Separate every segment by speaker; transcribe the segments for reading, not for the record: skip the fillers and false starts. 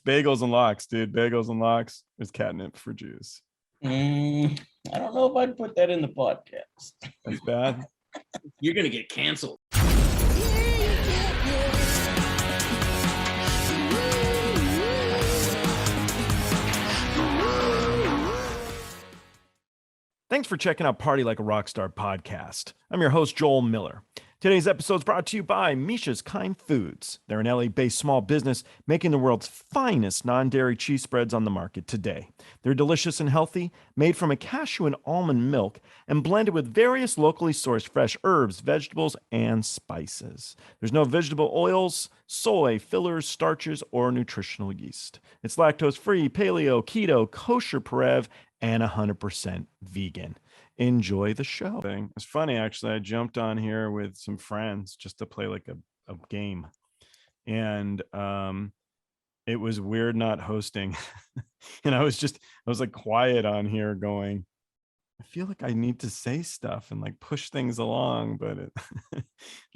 Speaker 1: bagels and lox, dude. Bagels and lox is catnip for Jews.
Speaker 2: I don't know if I'd put that in the podcast.
Speaker 1: That's bad.
Speaker 3: You're gonna get canceled.
Speaker 1: Thanks for checking out Party Like a Rockstar podcast. I'm your host, Joel Miller. Today's episode is brought to you by Misha's Kind Foods. They're an LA-based small business making the world's finest non-dairy cheese spreads on the market today. They're delicious and healthy, made from a cashew and almond milk, and blended with various locally sourced fresh herbs, vegetables, and spices. There's no vegetable oils, soy, fillers, starches, or nutritional yeast. It's lactose-free, paleo, keto, kosher Parev, and 100% vegan. Enjoy the show. It's funny, actually. I jumped on here with some friends just to play like a game. And it was weird not hosting. And I was like quiet on here going, I feel like I need to say stuff and like push things along. But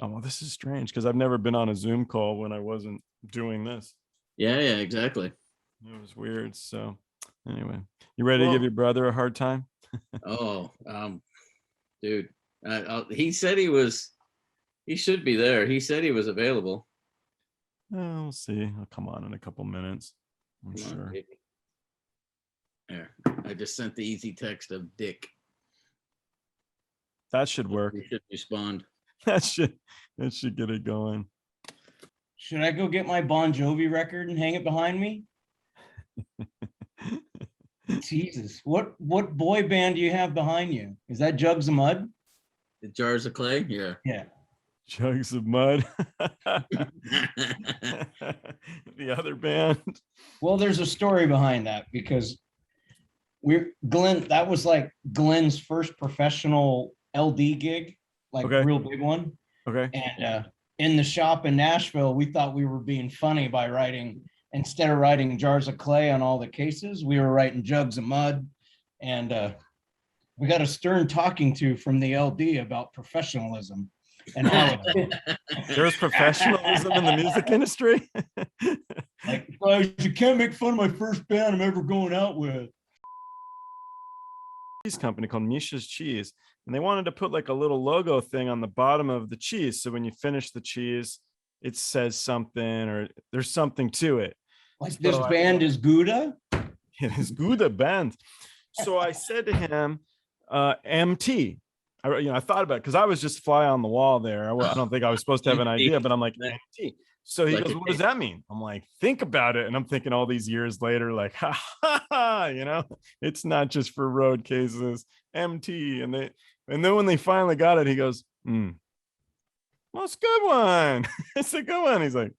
Speaker 1: oh, well, this is strange because I've never been on a Zoom call when I wasn't doing this.
Speaker 3: Yeah, exactly.
Speaker 1: It was weird. So anyway, you ready to give your brother a hard time?
Speaker 3: Dude, he said he should be there. He said he was available.
Speaker 1: We'll see. I'll come on in a couple minutes. I'm sure.
Speaker 3: There, I just sent the easy text of Dick.
Speaker 1: That should work.
Speaker 3: He should respond.
Speaker 1: That should get it going.
Speaker 2: Should I go get my Bon Jovi record and hang it behind me? Jesus, what boy band do you have behind you? Is that Jugs of Mud?
Speaker 3: The Jars of Clay? Yeah.
Speaker 1: Jugs of Mud. The other band.
Speaker 2: Well, there's a story behind that because that was like Glenn's first professional LD gig, like a real big one.
Speaker 1: Okay.
Speaker 2: And in the shop in Nashville, we thought we were being funny by instead of writing Jars of Clay on all the cases, we were writing Jugs of Mud. And we got a stern talking to from the LD about professionalism. And how
Speaker 1: there's professionalism in the music industry.
Speaker 2: Like, guys, you can't make fun of my first band I'm ever going out with.
Speaker 1: Cheese company called Misha's Cheese. And they wanted to put like a little logo thing on the bottom of the cheese. So when you finish the cheese, it says something or there's something to it.
Speaker 2: Like this band is Gouda?
Speaker 1: It is Gouda band. So I said to him, MT. I thought about it because I was just fly on the wall there. I don't think I was supposed to have an idea, but I'm like, MT. So he goes, what does that mean? I'm like, think about it. And I'm thinking all these years later, like, it's not just for road cases, MT. And then when they finally got it, he goes, well, it's a good one. It's a good one. He's like,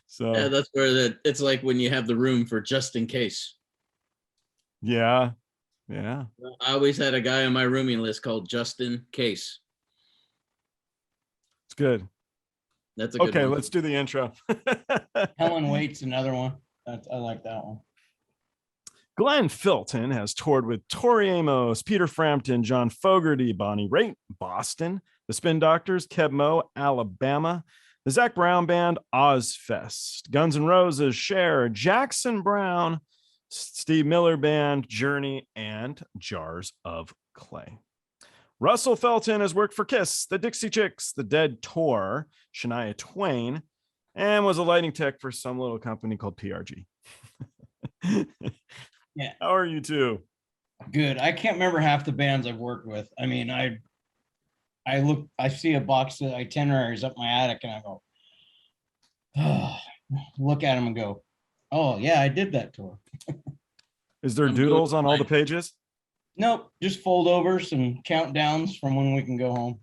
Speaker 1: So
Speaker 3: yeah, that's where it's like when you have the room for just in case.
Speaker 1: Yeah.
Speaker 3: I always had a guy on my rooming list called Just in Case.
Speaker 1: It's good.
Speaker 3: That's a good
Speaker 1: okay.
Speaker 3: one.
Speaker 1: Let's do the intro.
Speaker 2: Helen Waite's another one. I like that one.
Speaker 1: Glenn Felton has toured with Tori Amos, Peter Frampton, John Fogerty, Bonnie Raitt, Boston, the Spin Doctors, Keb Mo, Alabama, the Zac Brown Band, Ozzfest, Guns N' Roses, Cher, Jackson Browne, Steve Miller Band, Journey, and Jars of Clay. Russell Felton has worked for Kiss, the Dixie Chicks, the Dead Tour, Shania Twain, and was a lighting tech for some little company called PRG.
Speaker 2: Yeah.
Speaker 1: How are you two?
Speaker 2: Good. I can't remember half the bands I've worked with. I mean, I see a box of itineraries up my attic and I go, look at them and go, oh yeah, I did that tour.
Speaker 1: Is there doodles on all the pages?
Speaker 2: Nope, just foldovers and countdowns from when we can go home.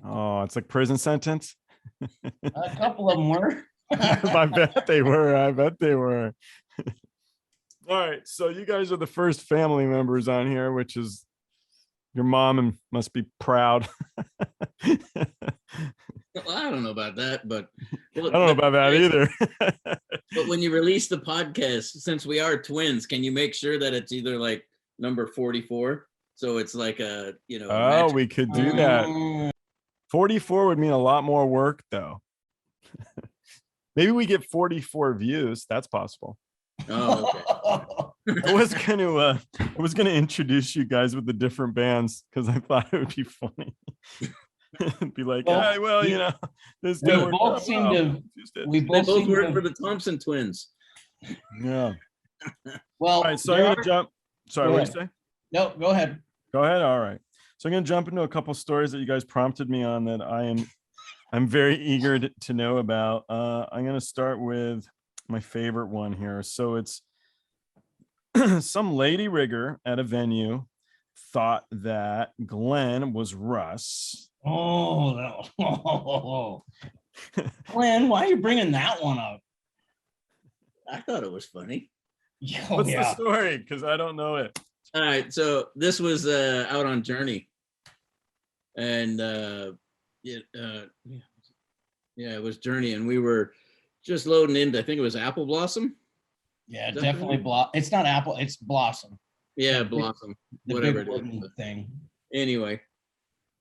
Speaker 1: Oh, it's like prison sentence.
Speaker 2: A couple of them were.
Speaker 1: I bet they were. All right, so you guys are the first family members on here, which is your mom and must be proud.
Speaker 3: Well, I don't know about that, but
Speaker 1: I don't know about that either.
Speaker 3: But when you release the podcast, since we are twins, can you make sure that it's either like number 44? So it's like a,
Speaker 1: Oh, we could do that. 44 would mean a lot more work though. Maybe we get 44 views. That's possible.
Speaker 3: Oh, okay.
Speaker 1: I was gonna introduce you guys with the different bands because I thought it would be funny. Be like, this guy
Speaker 2: we both seem to.
Speaker 3: They both work for the Thompson twins.
Speaker 1: Yeah.
Speaker 2: Well,
Speaker 1: all right, so I'm gonna jump. Sorry, what did you say?
Speaker 2: No, go ahead.
Speaker 1: Go ahead. All right. So I'm gonna jump into a couple stories that you guys prompted me on that I'm very eager to know about. I'm gonna start with my favorite one here. So it's some lady rigger at a venue thought that Glenn was Russ.
Speaker 2: Oh, no. Glenn, why are you bringing that one up?
Speaker 3: I thought it was funny.
Speaker 1: What's the story? Because I don't know it.
Speaker 3: All right, so this was out on Journey, and it was Journey, and we were just loading into, I think it was Apple Blossom.
Speaker 2: Yeah, definitely it's not Apple, it's Blossom.
Speaker 3: Yeah, Blossom, whatever it is.
Speaker 2: Thing.
Speaker 3: Anyway,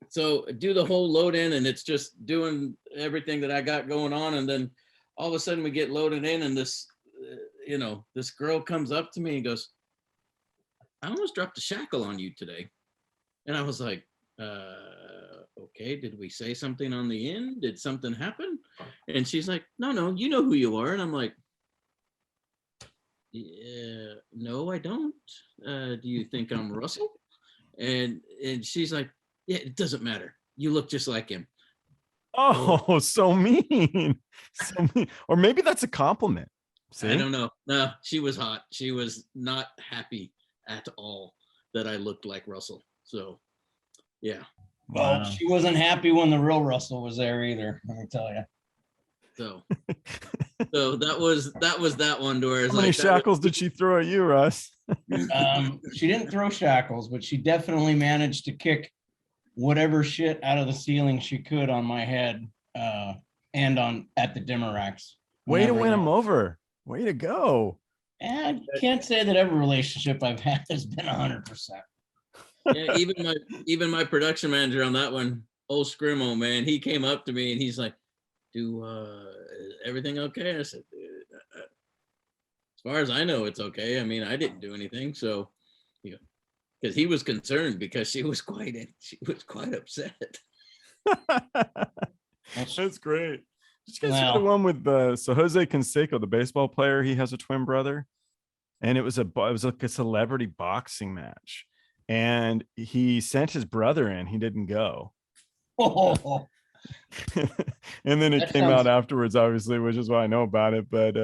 Speaker 3: so do the whole load in, and it's just doing everything that I got going on, and then all of a sudden we get loaded in, and this, this girl comes up to me and goes, "I almost dropped a shackle on you today," and I was like, "Okay, did we say something on the end? Did something happen?" And she's like, "No, you know who you are," and I'm like, "Yeah, no, I don't. Do you think I'm Russell?" And she's like, "Yeah, it doesn't matter. You look just like him."
Speaker 1: Oh, so mean. So mean. Or maybe that's a compliment. See?
Speaker 3: I don't know. No, she was hot. She was not happy at all that I looked like Russell. So, yeah.
Speaker 2: Well, she wasn't happy when the real Russell was there either, let me tell you.
Speaker 3: So that was that one where
Speaker 1: how many shackles did she throw at you, Russ?
Speaker 2: She didn't throw shackles, but she definitely managed to kick whatever shit out of the ceiling she could on my head and at the dimmer racks.
Speaker 1: Way to win him over. Way to go.
Speaker 2: And I can't say that every relationship I've had has been 100%.
Speaker 3: Yeah, even my production manager on that one, old Scrimo, man, he came up to me and he's like, everything okay? I said, as far as I know, it's okay. I mean, I didn't do anything. So, because he was concerned because she was quite upset.
Speaker 1: That's great. Did you guys see the one with Jose Canseco, the baseball player? He has a twin brother, and it was like a celebrity boxing match, and he sent his brother in. He didn't go.
Speaker 2: Oh.
Speaker 1: And then it came out afterwards, obviously, which is why I know about it. But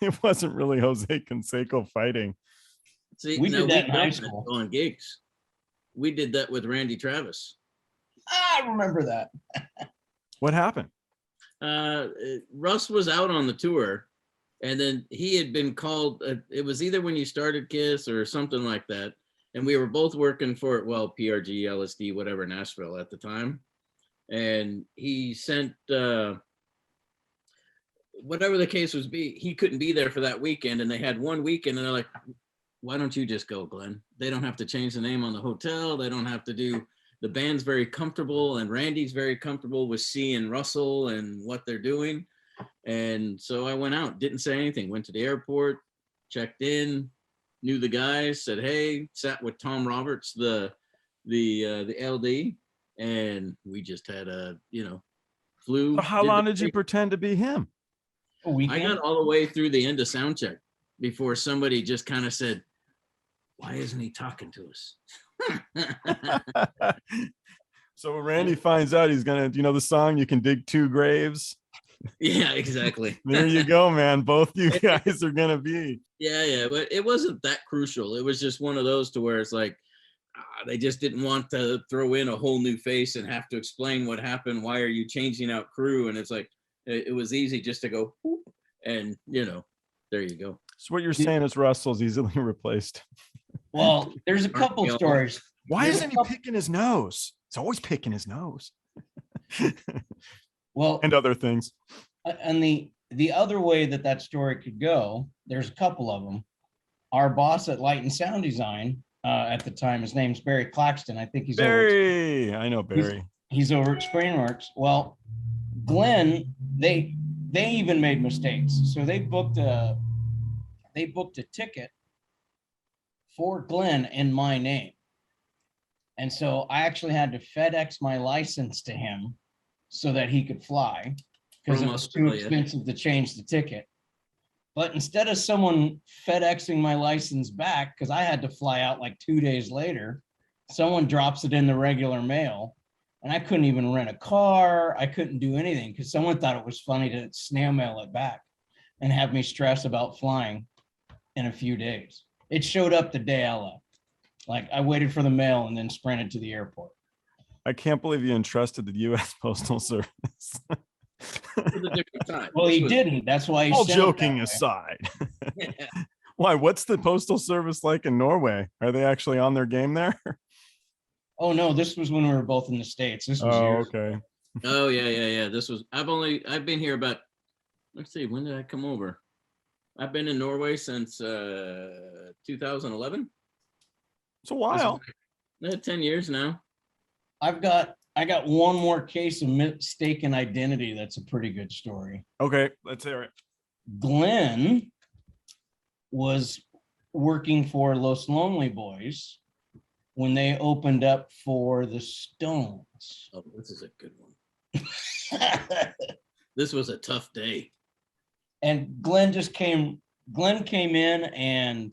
Speaker 1: it wasn't really Jose Canseco fighting.
Speaker 3: See,
Speaker 2: we did that in high school
Speaker 3: on gigs. We did that with Randy Travis.
Speaker 2: I remember that.
Speaker 1: What happened?
Speaker 3: Russ was out on the tour, and then he had been called. It was either when you started Kiss or something like that, and we were both working for PRG, LSD, whatever, Nashville at the time. And he sent whatever the case was, he couldn't be there for that weekend, and they had one weekend, and they're like, "Why don't you just go, Glenn? They don't have to change the name on the hotel. They don't have to do." The band's very comfortable, and Randy's very comfortable with seeing Russell and what they're doing. And so I went out, didn't say anything, went to the airport, checked in, knew the guys, said, hey, sat with Tom Roberts, the LD, and we just had flew.
Speaker 1: So how long did you pretend to be him?
Speaker 3: I got all the way through the end of sound check before somebody just kind of said, why isn't he talking to us?
Speaker 1: So when Randy finds out, he's gonna, the song "You Can Dig Two Graves"?
Speaker 3: Yeah, exactly.
Speaker 1: There you go, man. Both you guys are gonna be.
Speaker 3: Yeah, but it wasn't that crucial. It was just one of those to where it's like they just didn't want to throw in a whole new face and have to explain what happened. Why are you changing out crew? And it's like it was easy just to go whoop, and there you go.
Speaker 1: So what you're saying is Russell's easily replaced.
Speaker 2: Well, there's a couple stories.
Speaker 1: Why isn't he picking his nose? He's always picking his nose.
Speaker 2: Well,
Speaker 1: and other things.
Speaker 2: And the other way that story could go, there's a couple of them. Our boss at Light and Sound Design at the time, his name's Barry Claxton. I think he's
Speaker 1: Barry. I know Barry.
Speaker 2: He's over at Sprainworks. Well, Glenn, they even made mistakes. So they booked a ticket for Glenn in my name. And so I actually had to FedEx my license to him so that he could fly, because it was too expensive to change the ticket. But instead of someone FedExing my license back, because I had to fly out like 2 days later, someone drops it in the regular mail. And I couldn't even rent a car. I couldn't do anything because someone thought it was funny to snail mail it back and have me stress about flying in a few days. It showed up the day I left. Like, I waited for the mail and then sprinted to the airport.
Speaker 1: I can't believe you entrusted the U.S. Postal Service.
Speaker 2: Well, he didn't. That's why he
Speaker 1: All
Speaker 2: said
Speaker 1: joking aside.
Speaker 3: Yeah.
Speaker 1: Why? What's the Postal Service like in Norway? Are they actually on their game there?
Speaker 2: Oh, no, this was when we were both in the States. This was years
Speaker 1: okay.
Speaker 2: ago.
Speaker 3: Oh, yeah. This was, I've been here about, let's see, when did I come over? I've been in Norway since 2011.
Speaker 1: It's a while.
Speaker 3: 10 years now.
Speaker 2: I got one more case of mistaken identity. That's a pretty good story.
Speaker 1: Okay, let's hear it.
Speaker 2: Glenn was working for Los Lonely Boys when they opened up for the Stones.
Speaker 3: Oh, this is a good one. This was a tough day.
Speaker 2: And Glenn came in and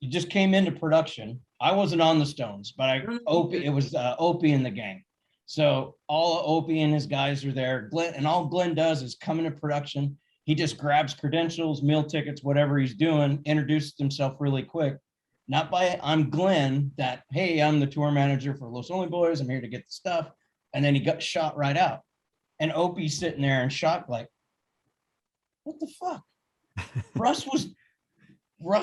Speaker 2: he just came into production. I wasn't on the Stones, but it was Opie and the gang. So all Opie and his guys are there. All Glenn does is come into production. He just grabs credentials, meal tickets, whatever he's doing, introduces himself really quick. Not by, I'm Glenn, that, hey, I'm the tour manager for Los Only Boys. I'm here to get the stuff. And then he got shot right out. And Opie's sitting there in shock, like, what the fuck? Russ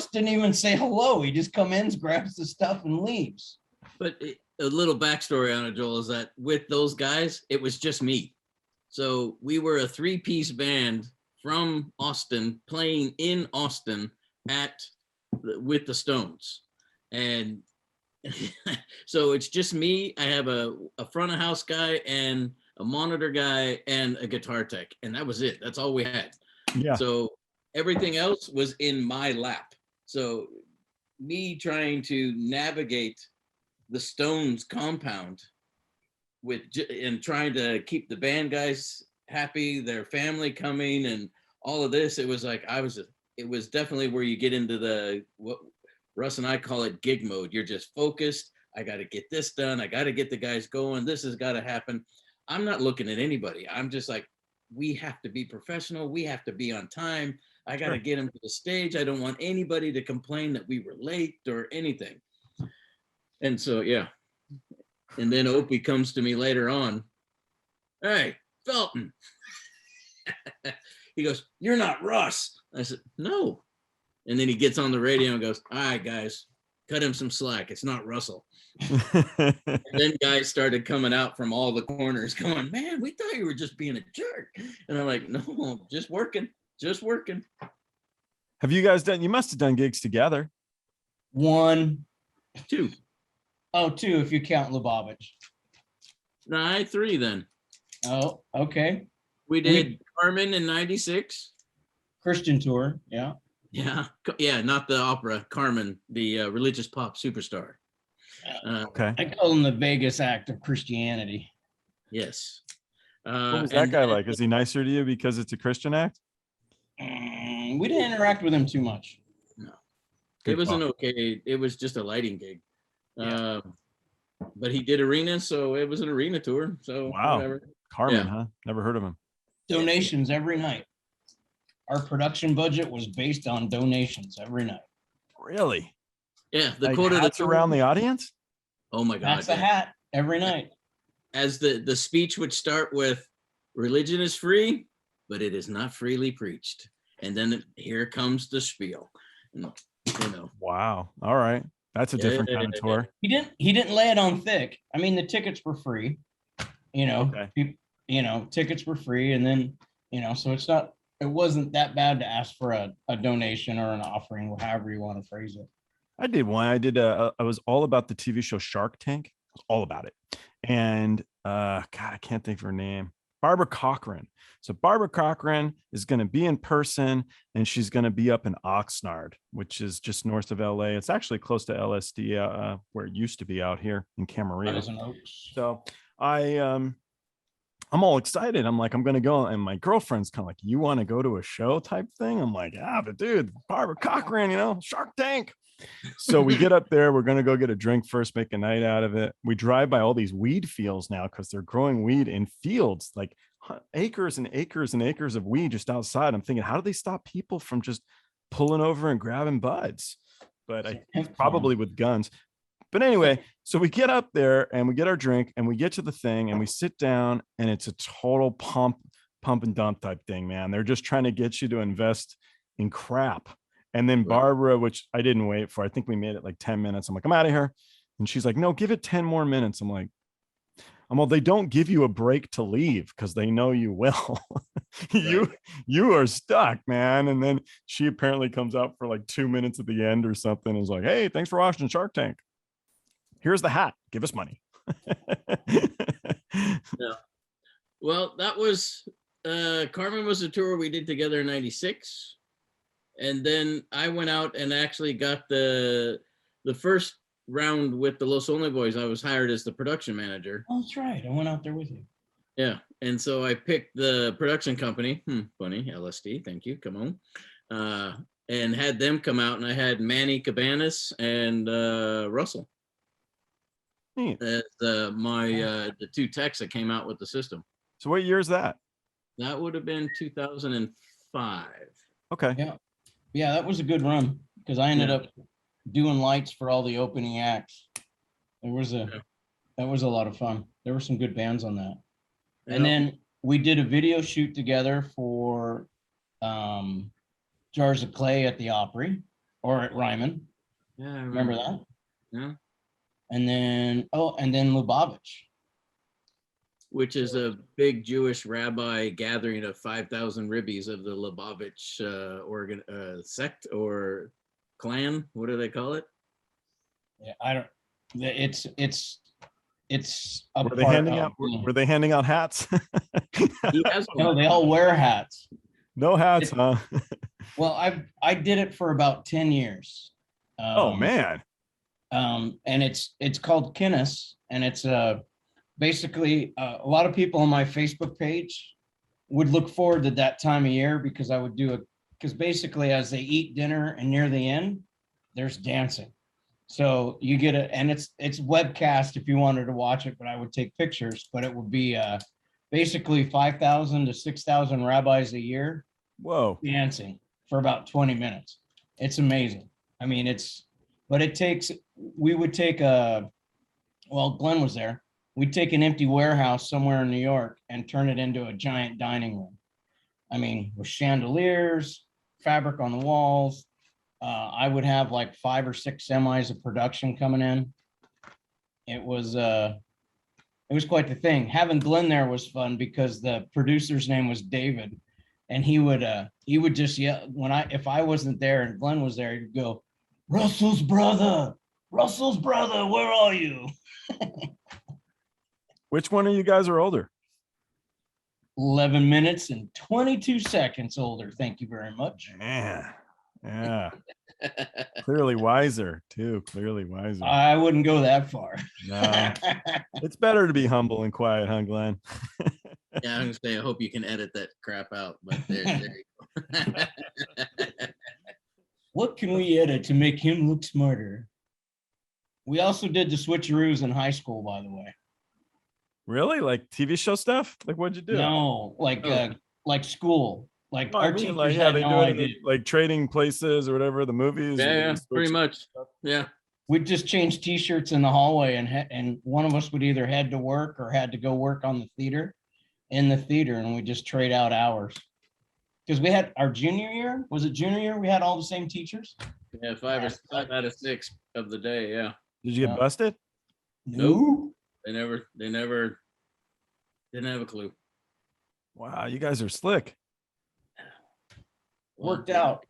Speaker 2: didn't even say hello. He just comes in, grabs the stuff and leaves.
Speaker 3: But a little backstory on it, Joel, is that with those guys, it was just me. So we were a 3-piece band from Austin playing in Austin with the Stones. And so it's just me. I have a front of house guy and a monitor guy and a guitar tech. And that was it. That's all we had.
Speaker 1: Yeah.
Speaker 3: So everything else was in my lap. So me trying to navigate the Stones compound and trying to keep the band guys happy, their family coming and all of this, it was like, it was definitely where you get into what Russ and I call it gig mode. You're just focused. I got to get this done. I got to get the guys going. This has got to happen. I'm not looking at anybody. I'm just like, we have to be professional. We have to be on time. I got to get them to the stage. I don't want anybody to complain that we were late or anything. And so, yeah. And then Opie comes to me later on. Hey, Felton. He goes, you're not Russ. I said, no. And then he gets on the radio and goes, all right, guys, cut him some slack. It's not Russell. And then guys started coming out from all the corners going, man, we thought you were just being a jerk. And I'm like, no, just working.
Speaker 1: Have you guys you must have done gigs together.
Speaker 2: 1,
Speaker 3: 2.
Speaker 2: Oh, 2, if you count Lubavitch.
Speaker 3: No, 3 then.
Speaker 2: Oh, okay.
Speaker 3: We did Carmen in 96.
Speaker 2: Christian tour, yeah.
Speaker 3: Yeah, not the opera, Carmen, the religious pop superstar.
Speaker 1: Okay.
Speaker 2: I call him the Vegas act of Christianity.
Speaker 3: Yes.
Speaker 1: What was that guy like? Is he nicer to you because it's a Christian act?
Speaker 2: We didn't interact with him too much.
Speaker 3: No.
Speaker 1: Good
Speaker 3: It was
Speaker 1: talk.
Speaker 3: it was just a lighting gig.
Speaker 2: Yeah.
Speaker 3: But he did arena, so it was an arena tour. So
Speaker 1: Wow.
Speaker 3: whatever.
Speaker 1: Carmen,
Speaker 3: Yeah.
Speaker 1: huh? Never heard of him.
Speaker 2: Donations every night. Our production budget was based on donations every night.
Speaker 1: Really?
Speaker 3: Yeah, the
Speaker 1: Like
Speaker 3: quote of the
Speaker 1: hats
Speaker 3: tour.
Speaker 1: around the audience?
Speaker 3: Oh my God.
Speaker 2: That's a hat every night.
Speaker 3: As the speech would start with, religion is free, but it is not freely preached. And then here comes the spiel.
Speaker 1: Wow. All right. That's a different kind of tour.
Speaker 2: He didn't lay it on thick. I mean, the tickets were free,
Speaker 1: Okay.
Speaker 2: Tickets were free. And then, so it wasn't that bad to ask for a donation or an offering, however you want to phrase it.
Speaker 1: I did one. I was all about the TV show Shark Tank. I was all about it. And God, I can't think of her name. Barbara Cochran. So Barbara Cochran is going to be in person, and she's going to be up in Oxnard, which is just north of LA. It's actually close to LSD, where it used to be out here in Camarillo. So I'm all excited. I'm like, I'm going to go. And my girlfriend's kind of like, you want to go to a show type thing? I'm like, but dude, Barbara Cochran, Shark Tank. So we get up there. We're going to go get a drink first, make a night out of it. We drive by all these weed fields now because they're growing weed in fields, like acres and acres and acres of weed just outside. I'm thinking, how do they stop people from just pulling over and grabbing buds? But probably with guns. But anyway, so we get up there and we get our drink and we get to the thing and we sit down, and it's a total pump and dump type thing, man. They're just trying to get you to invest in crap. And then Barbara, which I didn't wait for, I think we made it like 10 minutes. I'm like, I'm out of here. And she's like, no, give it 10 more minutes. I'm like, well, they don't give you a break to leave because they know you will. you are stuck, man. And then she apparently comes out for like 2 minutes at the end or something and is like, hey, thanks for watching Shark Tank. Here's the hat. Give us money.
Speaker 3: Yeah. Well, that was Carmen was a tour we did together in '96. And then I went out and actually got the first round with the Los Only Boys. I was hired as the production manager.
Speaker 2: Oh, that's right. I went out there with you.
Speaker 3: Yeah. And so I picked the production company. Funny, LSD. Thank you. Come on. And had them come out, and I had Manny Cabanas and Russell as the two techs that came out with the system.
Speaker 1: So what year is that?
Speaker 3: That would have been 2005.
Speaker 1: Okay.
Speaker 2: Yeah, that was a good run because I ended up doing lights for all the opening acts. That was a lot of fun. There were some good bands on that. And then we did a video shoot together for Jars of Clay at the Opry or at Ryman.
Speaker 3: Yeah, I
Speaker 2: remember that?
Speaker 3: Yeah.
Speaker 2: And then Lubavitch,
Speaker 3: which is a big Jewish rabbi gathering of 5,000 ribbies of the Lubavitch sect or clan. What do they call it?
Speaker 2: Yeah, I don't. It's.
Speaker 1: Were they handing out hats?
Speaker 2: No, they all wear hats.
Speaker 1: No hats, huh?
Speaker 2: Well, I did it for about 10 years.
Speaker 1: Oh man.
Speaker 2: And it's called Kinnis, and it's basically a lot of people on my Facebook page would look forward to that time of year because I would do it because basically as they eat dinner and near the end, there's dancing. So you get it, and it's webcast if you wanted to watch it, but I would take pictures, but it would be basically 5,000 to 6,000 rabbis a year.
Speaker 1: Whoa.
Speaker 2: Dancing for about 20 minutes. It's amazing. I mean, we would take Glenn was there. We'd take an empty warehouse somewhere in New York and turn it into a giant dining room. I mean, with chandeliers, fabric on the walls. I would have like 5 or 6 semis of production coming in. It was quite the thing. Having Glenn there was fun because the producer's name was David, and he would just yell if I wasn't there and Glenn was there, he'd go, Russell's brother, where are you?
Speaker 1: Which one of you guys are older?
Speaker 2: 11 minutes and 22 seconds older. Thank you very much.
Speaker 1: Man. Yeah. Clearly wiser too. Clearly wiser.
Speaker 2: I wouldn't go that far.
Speaker 1: No. It's better to be humble and quiet, huh, Glenn?
Speaker 3: Yeah, I'm gonna say I hope you can edit that crap out, but there you go.
Speaker 2: What can we edit to make him look smarter? We also did the switcheroos in high school, by the way.
Speaker 1: Really? Like TV show stuff? Like what'd you do?
Speaker 2: No, like school. Like our teachers
Speaker 1: they
Speaker 2: had
Speaker 1: do
Speaker 2: no
Speaker 1: it
Speaker 2: idea.
Speaker 1: Like Trading Places or whatever, the movies.
Speaker 3: Yeah, pretty much. Yeah.
Speaker 2: We'd just change t-shirts in the hallway, and one of us would either head to work or had to go work on in the theater, and we just trade out hours. Because we had our junior year, we had all the same teachers?
Speaker 3: Yeah, 5 out of 6 of the day, yeah.
Speaker 1: Did you get busted?
Speaker 2: No.
Speaker 3: They never didn't have a clue.
Speaker 1: Wow, you guys are slick.
Speaker 2: Worked out.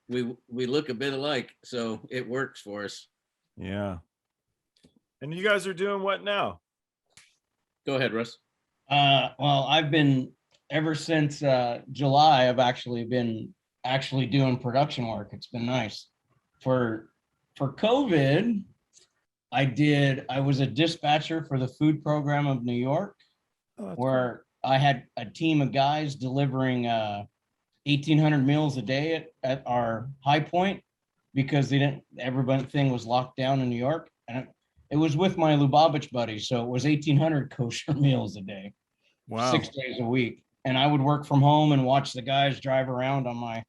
Speaker 3: We look a bit alike, so it works for us.
Speaker 1: Yeah. And you guys are doing what now?
Speaker 3: Go ahead, Russ.
Speaker 2: Well, I've been ever since July. I've been doing production work. It's been nice. For COVID, I was a dispatcher for the food program of New York,
Speaker 1: Oh, that's
Speaker 2: where I had a team of guys delivering 1,800 meals a day at our high point, because everything was locked down in New York. And it was with my Lubavitch buddies. So it was 1,800 kosher meals a day,
Speaker 1: wow.
Speaker 2: 6 days a week. And I would work from home and watch the guys drive around on my,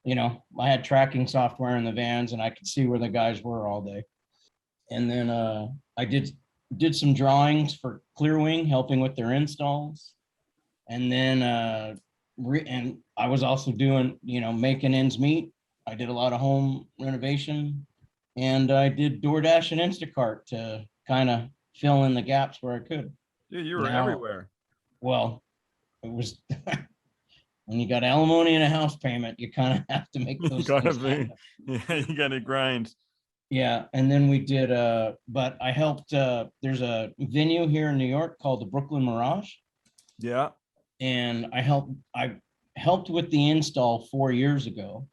Speaker 2: I had tracking software in the vans, and I could see where the guys were all day. And then I did some drawings for Clearwing, helping with their installs. And then and I was also doing, making ends meet. I did a lot of home renovation, and I did DoorDash and Instacart to kind of fill in the gaps where I could.
Speaker 1: Dude, you were everywhere.
Speaker 2: Well, it was when you got alimony and a house payment, you kind of have to make those things.
Speaker 1: Yeah, you gotta grind.
Speaker 2: Yeah, and then we did but I helped there's a venue here in New York called the Brooklyn Mirage.
Speaker 1: Yeah.
Speaker 2: And I helped with the install 4 years ago.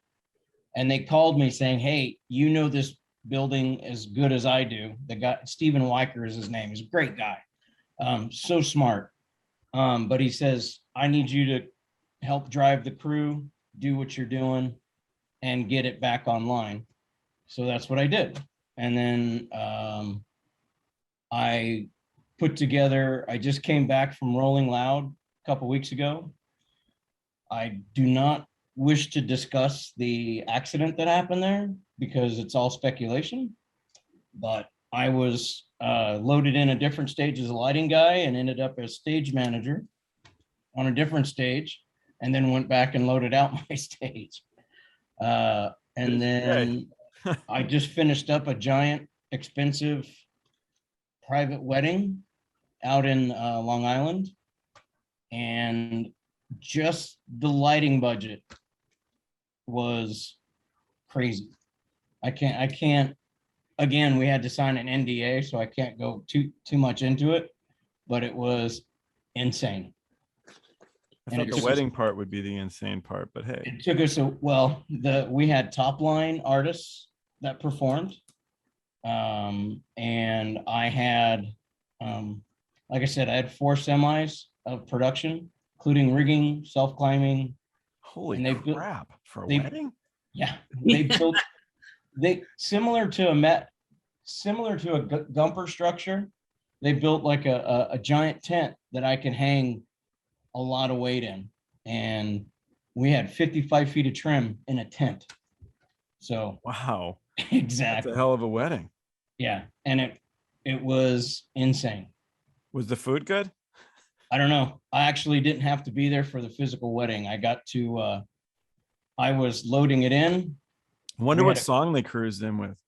Speaker 2: And they called me saying, "Hey, you know this building as good as I do." The guy, Stephen Weicker is his name. He's a great guy. So smart. But he says, "I need you to help drive the crew, do what you're doing, and get it back online." So that's what I did. And then I just came back from Rolling Loud a couple weeks ago. I do not wish to discuss the accident that happened there because it's all speculation, but I was loaded in a different stage as a lighting guy and ended up as stage manager on a different stage, and then went back and loaded out my stage. And then I just finished up a giant, expensive private wedding out in Long Island, and just the lighting budget was crazy. I can't, again, we had to sign an NDA, so I can't go too much into it, but it was insane.
Speaker 1: I thought the wedding part would be the insane part, but hey.
Speaker 2: It took us we had top line artists that performed. And I had, like I said, I had 4 semis of production, including rigging, self-climbing.
Speaker 1: Holy crap, for a wedding?
Speaker 2: Yeah, they similar to a Gumper structure. They built like a giant tent that I can hang a lot of weight in, and we had 55 feet of trim in a tent. So
Speaker 1: wow,
Speaker 2: exactly,
Speaker 1: that's a hell of a wedding.
Speaker 2: Yeah, and it was insane.
Speaker 1: Was the food good?
Speaker 2: I don't know. I actually didn't have to be there for the physical wedding. I got to I was loading it in.
Speaker 1: Wonder what song they cruised in with.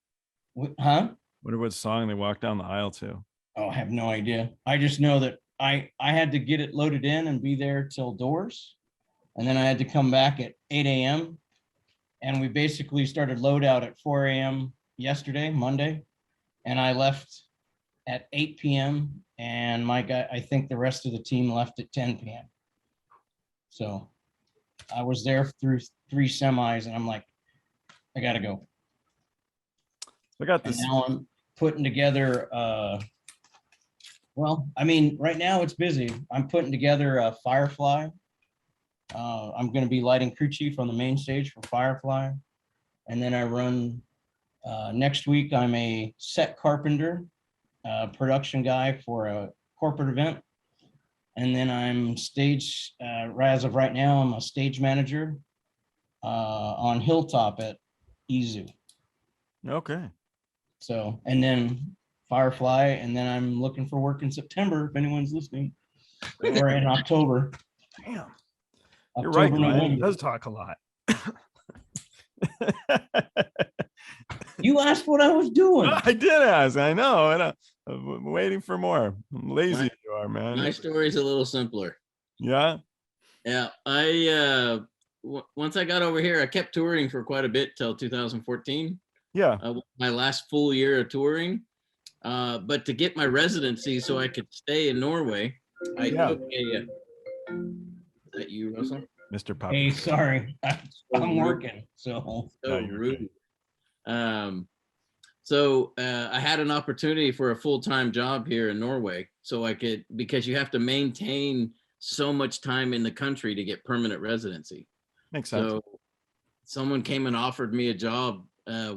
Speaker 2: Huh?
Speaker 1: Wonder what song they walked down the aisle to.
Speaker 2: Oh, I have no idea. I just know that I had to get it loaded in and be there till doors. And then I had to come back at 8 a.m. And we basically started load out at 4 a.m. yesterday, Monday. And I left at 8 p.m. And I think the rest of the team left at 10 p.m. So I was there through 3 semis, and I'm like, I gotta go.
Speaker 1: I got this.
Speaker 2: And now I'm putting together, well, I mean, right now it's busy. I'm putting together a Firefly. I'm gonna be lighting crew chief on the main stage for Firefly. And then I run, next week, I'm a set carpenter, production guy for a corporate event. And then I'm stage, as of right now, I'm a stage manager on Hilltop at Izu.
Speaker 1: Okay.
Speaker 2: So, and then Firefly, and then I'm looking for work in September, if anyone's listening, or in October.
Speaker 1: Damn.
Speaker 2: October,
Speaker 1: You're right, Glenn.
Speaker 2: November.
Speaker 1: He does talk a lot.
Speaker 2: You asked what I was doing.
Speaker 1: I did ask. I know. I'm waiting for more. I'm lazy you are, man.
Speaker 3: My story's a little simpler.
Speaker 1: Yeah.
Speaker 3: Yeah. I once I got over here, I kept touring for quite a bit till 2014.
Speaker 1: Yeah.
Speaker 3: My last full year of touring. But to get my residency so I could stay in Norway, I
Speaker 1: Yeah.
Speaker 3: took a. Is that you, Russell?
Speaker 1: Mr. Pop.
Speaker 2: Hey, sorry, I'm
Speaker 3: rude.
Speaker 2: working. So
Speaker 3: So
Speaker 1: you're
Speaker 3: rude. So I had an opportunity for a full-time job here in Norway, so I could, because you have to maintain so much time in the country to get permanent residency.
Speaker 1: Makes sense.
Speaker 3: So someone came and offered me a job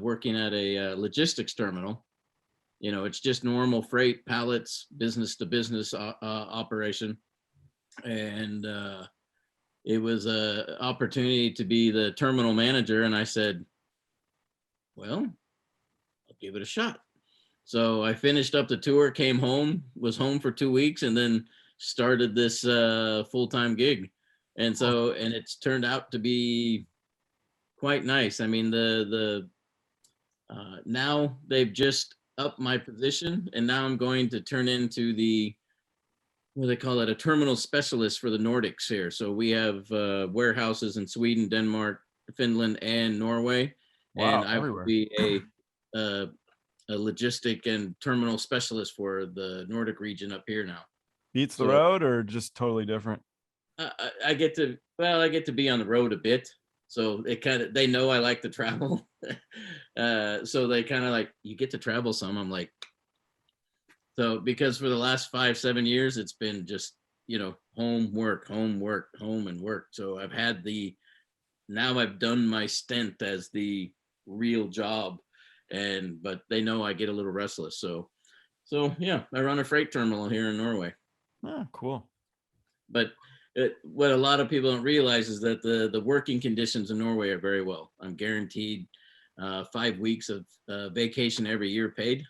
Speaker 3: working at a logistics terminal. You know, it's just normal freight, pallets, business to business operation. And it was a opportunity to be the terminal manager. And I said, well, I'll give it a shot. So I finished up the tour, came home, was home for 2 weeks, and then started this full-time gig. And so, and it's turned out to be quite nice. I mean, now they've just upped my position, and now I'm going to turn into the, what do they call it, a terminal specialist for the Nordics here. So we have warehouses in Sweden, Denmark, Finland, and Norway.
Speaker 1: Wow,
Speaker 3: And I will
Speaker 1: everywhere.
Speaker 3: be a logistic and terminal specialist for the Nordic region up here now.
Speaker 1: Beats the
Speaker 3: So-
Speaker 1: road or just totally different?
Speaker 3: I get to be on the road a bit. So it kind of, they know I like to travel. So they kind of like, you get to travel some. I'm like, so because for the last 5-7 years, it's been just, you know, home, work, home, work, home and work. So I've had now I've done my stint as the real job, but they know I get a little restless. So yeah, I run a freight terminal here in Norway.
Speaker 1: Ah, cool.
Speaker 3: But what a lot of people don't realize is that the working conditions in Norway are very well. I'm guaranteed 5 weeks of vacation every year paid.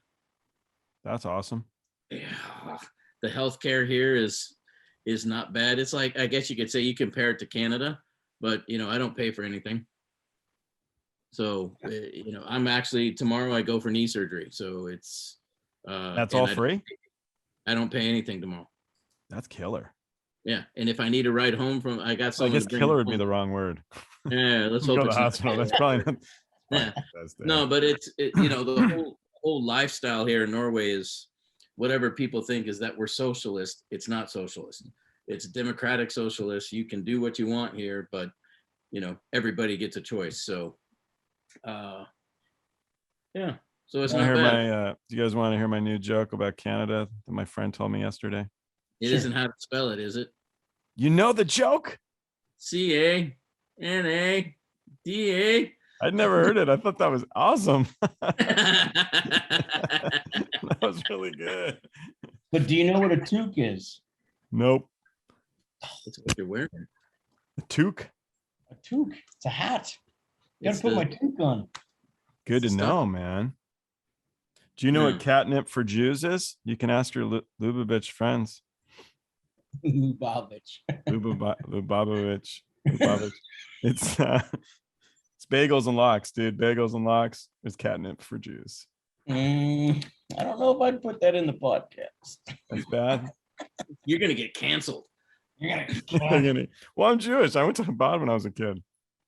Speaker 1: That's awesome.
Speaker 3: Yeah, the healthcare here is not bad. It's like, I guess you could say you compare it to Canada, but you know, I don't pay for anything. So you know, I'm actually, tomorrow I go for knee surgery. So it's
Speaker 1: That's
Speaker 3: and
Speaker 1: all free?
Speaker 3: I don't pay anything tomorrow.
Speaker 1: That's killer.
Speaker 3: Yeah, and if I need a ride home from, I got
Speaker 1: I
Speaker 3: someone.
Speaker 1: guess
Speaker 3: to bring
Speaker 1: killer
Speaker 3: me
Speaker 1: would be
Speaker 3: home.
Speaker 1: the wrong word.
Speaker 3: Yeah, let's
Speaker 1: Go
Speaker 3: hope
Speaker 1: to the
Speaker 3: it's not.
Speaker 1: hospital. That's probably not.
Speaker 3: Yeah. No, but you know, the whole lifestyle here in Norway is, whatever people think is that we're socialist. It's not socialist. It's democratic socialist. You can do what you want here, but you know, everybody gets a choice. So yeah, so it's not bad.
Speaker 1: Do you guys want to hear my new joke about Canada that my friend told me yesterday?
Speaker 3: It
Speaker 2: Sure.
Speaker 3: isn't how to spell it, is it?
Speaker 1: You know the joke?
Speaker 3: Canada.
Speaker 1: I'd never heard it. I thought that was awesome. That was really good.
Speaker 2: But do you know what a toque is?
Speaker 1: Nope.
Speaker 3: That's what you're wearing.
Speaker 1: A toque?
Speaker 2: A toque. It's a hat. Gotta
Speaker 3: It's
Speaker 2: put my
Speaker 3: the-
Speaker 2: toque on.
Speaker 1: Good to
Speaker 3: It's the
Speaker 1: know,
Speaker 3: stuff.
Speaker 1: man. Do you know
Speaker 3: Yeah.
Speaker 1: what catnip for Jews is? You can ask your Lubavitch friends.
Speaker 2: Lubavitch.
Speaker 1: Lubavitch. It's bagels and lox, dude. Bagels and lox is catnip for Jews.
Speaker 2: I don't know if I'd put that in the podcast.
Speaker 1: That's bad.
Speaker 3: You're gonna get canceled.
Speaker 2: You're gonna.
Speaker 1: Well, I'm Jewish. I went to Chabad when I was a kid.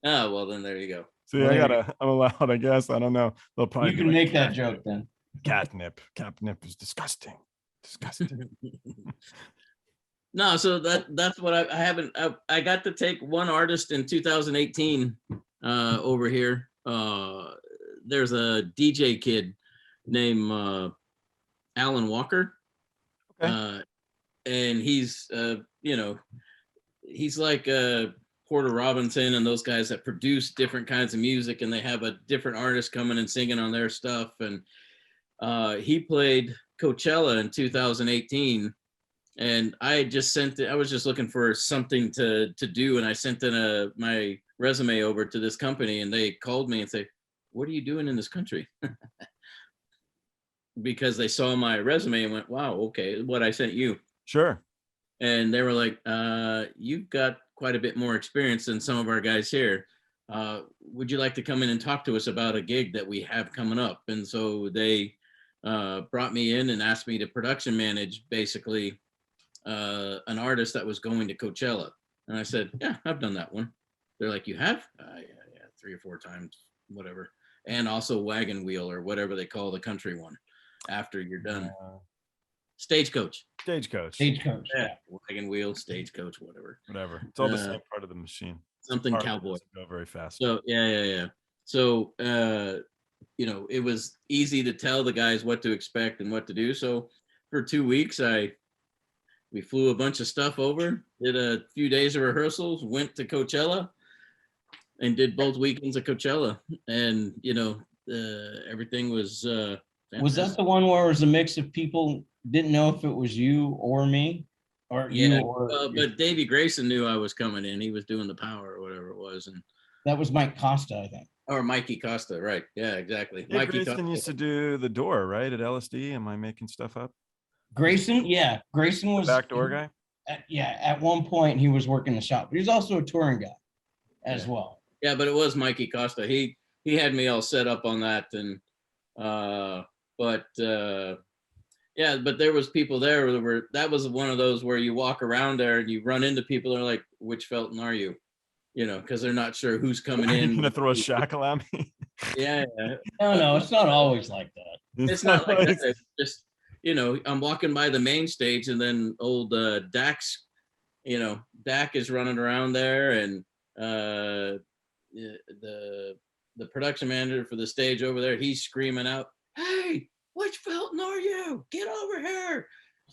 Speaker 3: Oh, well, then there you go.
Speaker 1: See,
Speaker 2: Well,
Speaker 1: I'm allowed, I guess. I don't know. They'll probably
Speaker 2: You
Speaker 1: be
Speaker 2: can
Speaker 1: like,
Speaker 2: make that joke then.
Speaker 1: catnip. Catnip is disgusting. Disgusting.
Speaker 3: No, so that's what I haven't. I got to take one artist in 2018 over here. There's a DJ kid named Alan Walker.
Speaker 1: Okay.
Speaker 3: And he's you know, he's like Porter Robinson and those guys that produce different kinds of music, and they have a different artist coming and singing on their stuff. And he played Coachella in 2018, and I had just sent it. I was just looking for something to do, and I sent in my resume over to this company, and they called me and said, "What are you doing in this country?" Because they saw my resume and went, "Wow, okay, what I sent you."
Speaker 1: Sure.
Speaker 3: And they were like, "You've got quite a bit more experience than some of our guys here. Would you like to come in and talk to us about a gig that we have coming up?" And so they brought me in and asked me to production manage basically an artist that was going to Coachella. And I said, "Yeah, I've done that one." They're like, "You have?" Yeah, 3 or 4 times, whatever. And also Wagon Wheel or whatever they call the country one after you're done. Stagecoach.
Speaker 1: Stagecoach.
Speaker 3: Yeah, wagon wheel, stagecoach, whatever.
Speaker 1: It's all the same part of the machine.
Speaker 3: Something
Speaker 1: Part
Speaker 3: cowboy.
Speaker 1: doesn't go very fast.
Speaker 3: So yeah. So it was easy to tell the guys what to expect and what to do. So for 2 weeks, we flew a bunch of stuff over, did a few days of rehearsals, went to Coachella, and did both weekends of Coachella, and everything was.
Speaker 2: Was that the one where it was a mix of people didn't know if it was you or me, or you or?
Speaker 3: But Davey Grayson knew I was coming in. He was doing the power or whatever it was, and
Speaker 2: that was Mike Costa, I think.
Speaker 3: Or Mikey Costa, right? Yeah, exactly.
Speaker 1: Yeah,
Speaker 3: Mikey
Speaker 1: Grayson used to do the door, right, at LSD. Am I making stuff up?
Speaker 2: Grayson was
Speaker 1: the backdoor guy.
Speaker 2: At one point he was working the shop, but he's also a touring guy as well.
Speaker 3: Yeah, but it was Mikey Costa. He had me all set up on that, and but there was people there that was one of those where you walk around there and you run into people that are like, which Felton are you? Because they're not sure who's coming in.
Speaker 1: You're gonna throw a shackle at me?
Speaker 3: Yeah.
Speaker 2: No, it's not always like that.
Speaker 3: It's not like that. It's just, I'm walking by the main stage, and then old Dax, Dak is running around there, and the production manager for the stage over there, he's screaming out, "Hey, which Felton are you? Get over here!"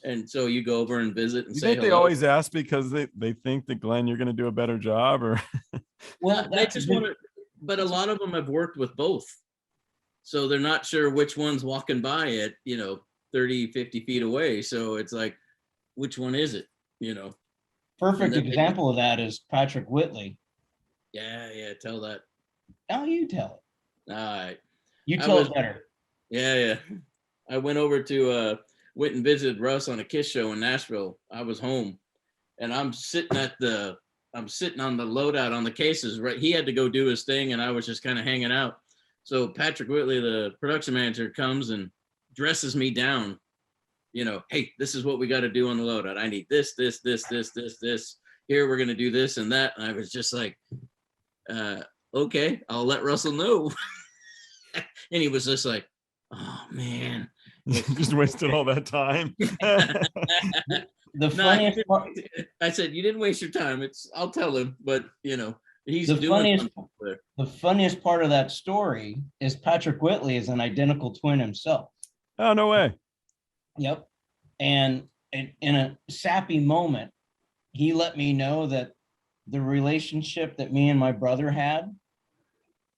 Speaker 3: And so you go over and visit and
Speaker 1: you
Speaker 3: say
Speaker 1: think
Speaker 3: hello.
Speaker 1: They always ask because they think that Glenn, you're going to do a better job, or
Speaker 2: well,
Speaker 3: they just want to. But a lot of them have worked with both, so they're not sure which one's walking by at 30, 50 feet away. So it's like, which one is it?
Speaker 2: Perfect example of that is Patrick Whitley.
Speaker 3: Yeah. Tell that.
Speaker 2: Now you tell it.
Speaker 3: All right.
Speaker 2: You tell it better.
Speaker 3: Yeah. I went over to went and visited Russ on a Kiss show in Nashville. I was home, and I'm sitting on the loadout on the cases. Right, he had to go do his thing, and I was just kind of hanging out. So Patrick Whitley, the production manager, comes and dresses me down. Hey, this is what we got to do on the loadout. I need this. Here, we're gonna do this and that. And I was just like, okay, I'll let Russell know. And he was just like, oh man.
Speaker 1: Just wasted all that time.
Speaker 2: The funniest part,
Speaker 3: I said, you didn't waste your time. I'll tell him, but he's
Speaker 2: the funniest part of that story is Patrick Whitley is an identical twin himself.
Speaker 1: Oh, no way.
Speaker 2: Yep. And in a sappy moment, he let me know that the relationship that me and my brother had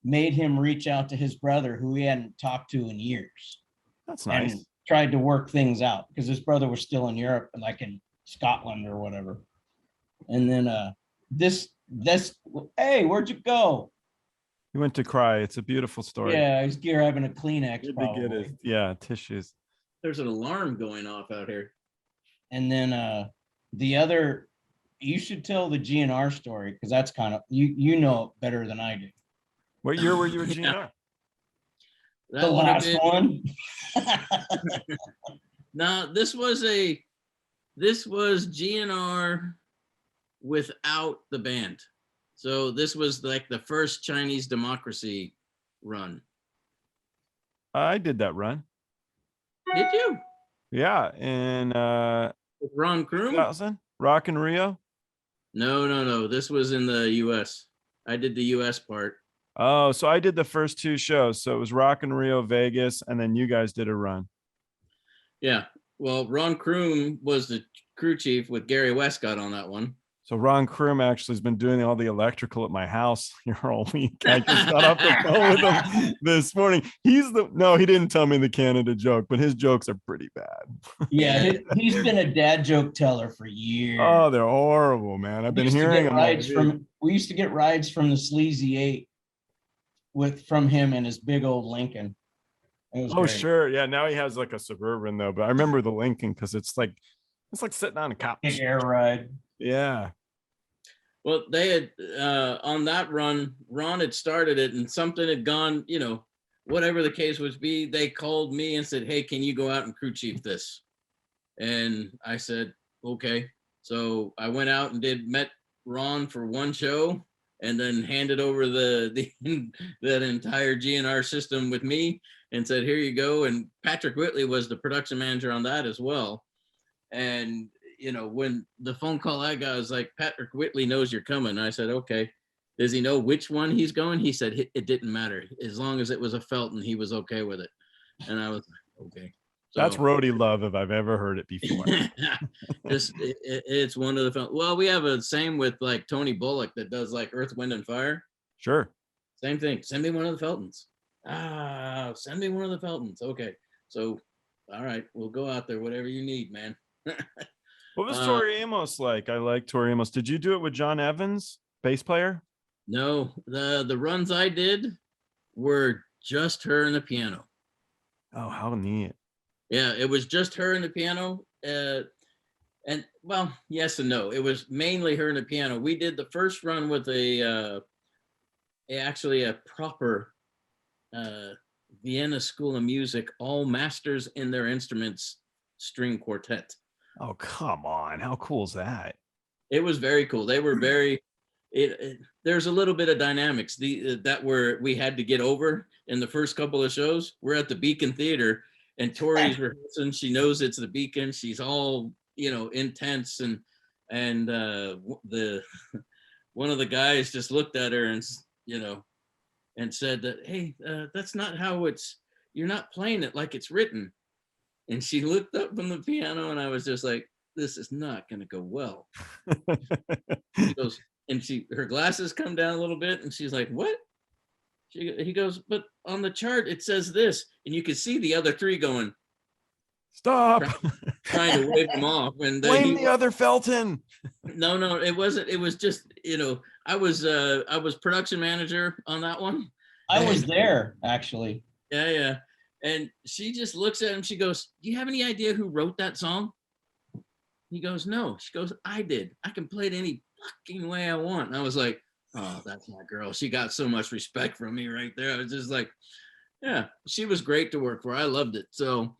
Speaker 2: made him reach out to his brother, who he hadn't talked to in years.
Speaker 1: That's nice.
Speaker 2: And tried to work things out because his brother was still in Europe, like in Scotland or whatever. And then this hey, where'd you go?
Speaker 1: He went to cry. It's a beautiful story.
Speaker 2: Yeah, he's grabbing a Kleenex.
Speaker 1: Tissues.
Speaker 3: There's an alarm going off out here.
Speaker 2: And then the other, you should tell the GNR story because that's kind of you know it better than I do.
Speaker 1: What year were you at GNR?
Speaker 2: The last one.
Speaker 3: No, this was GNR without the band. So this was like the first Chinese Democracy run.
Speaker 1: I did that run.
Speaker 3: Did you?
Speaker 1: Yeah, in
Speaker 3: with Ron Crume?
Speaker 1: 2000, Rock in Rio.
Speaker 3: No. This was in the U.S. I did the U.S. part.
Speaker 1: Oh, so I did the first two shows. So it was Rock in Rio, Vegas, and then you guys did a run.
Speaker 3: Yeah. Well, Ron Crume was the crew chief with Gary Westcott on that one.
Speaker 1: So Ron Crume actually has been doing all the electrical at my house here all week. I just got off the phone with him this morning. He didn't tell me the Canada joke, but his jokes are pretty bad.
Speaker 2: Yeah, he's been a dad joke teller for years.
Speaker 1: Oh, they're horrible, man. I've been hearing them.
Speaker 2: We used to get rides from the Sleazy 8 from him and his big old Lincoln.
Speaker 1: Oh, sure. Yeah, now he has like a Suburban though, but I remember the Lincoln because it's like sitting on a couch.
Speaker 2: Big air ride.
Speaker 1: Yeah.
Speaker 3: Well, they had on that run, Ron had started it and something had gone, whatever the case would be, they called me and said, hey, can you go out and crew chief this? And I said, okay. So I went out and met Ron for one show and then handed over that entire GNR system with me and said, here you go. And Patrick Whitley was the production manager on that as well. And when the phone call I got was like, Patrick Whitley knows you're coming. I said, okay. Does he know which one he's going? He said it didn't matter. As long as it was a Felton, he was okay with it. And I was like, okay. So,
Speaker 1: that's roadie love if I've ever heard it before.
Speaker 3: It's one of the Felton. Well, we have a same with like Tony Bullock that does like Earth, Wind, and Fire.
Speaker 1: Sure.
Speaker 3: Same thing. Send me one of the Feltons. Send me one of the Feltons. Okay. So, all right, we'll go out there. Whatever you need, man.
Speaker 1: What was Tori Amos like? I like Tori Amos. Did you do it with John Evans, bass player?
Speaker 3: No, the runs I did were just her and the piano.
Speaker 1: Oh, how neat.
Speaker 3: Yeah, it was just her and the piano. And well, yes and no. It was mainly her and the piano. We did the first run with actually a proper Vienna School of Music, all masters in their instruments string quartet.
Speaker 1: Oh, come on. How cool is that?
Speaker 3: It was very cool. They were very, there's a little bit of dynamics that we had to get over in the first couple of shows. We're at the Beacon Theater and Tori's rehearsing. She knows it's the Beacon. She's all, intense. And the one of the guys just looked at her and, and said that, hey, that's not how you're not playing it like it's written. And she looked up from the piano and I was just like, this is not going to go well. She goes, and her glasses come down a little bit and she's like, what? He goes, but on the chart, it says this. And you could see the other three going,
Speaker 1: stop.
Speaker 3: Trying to wave him off. And
Speaker 1: blame the other Felton.
Speaker 3: No, it wasn't. It was just, I was production manager on that one.
Speaker 2: I was there, actually.
Speaker 3: Yeah. And she just looks at him. She goes, do you have any idea who wrote that song? He goes, no. She goes, I did. I can play it any fucking way I want. And I was like, oh, that's my girl. She got so much respect from me right there. I was just like, yeah, she was great to work for. I loved it. So,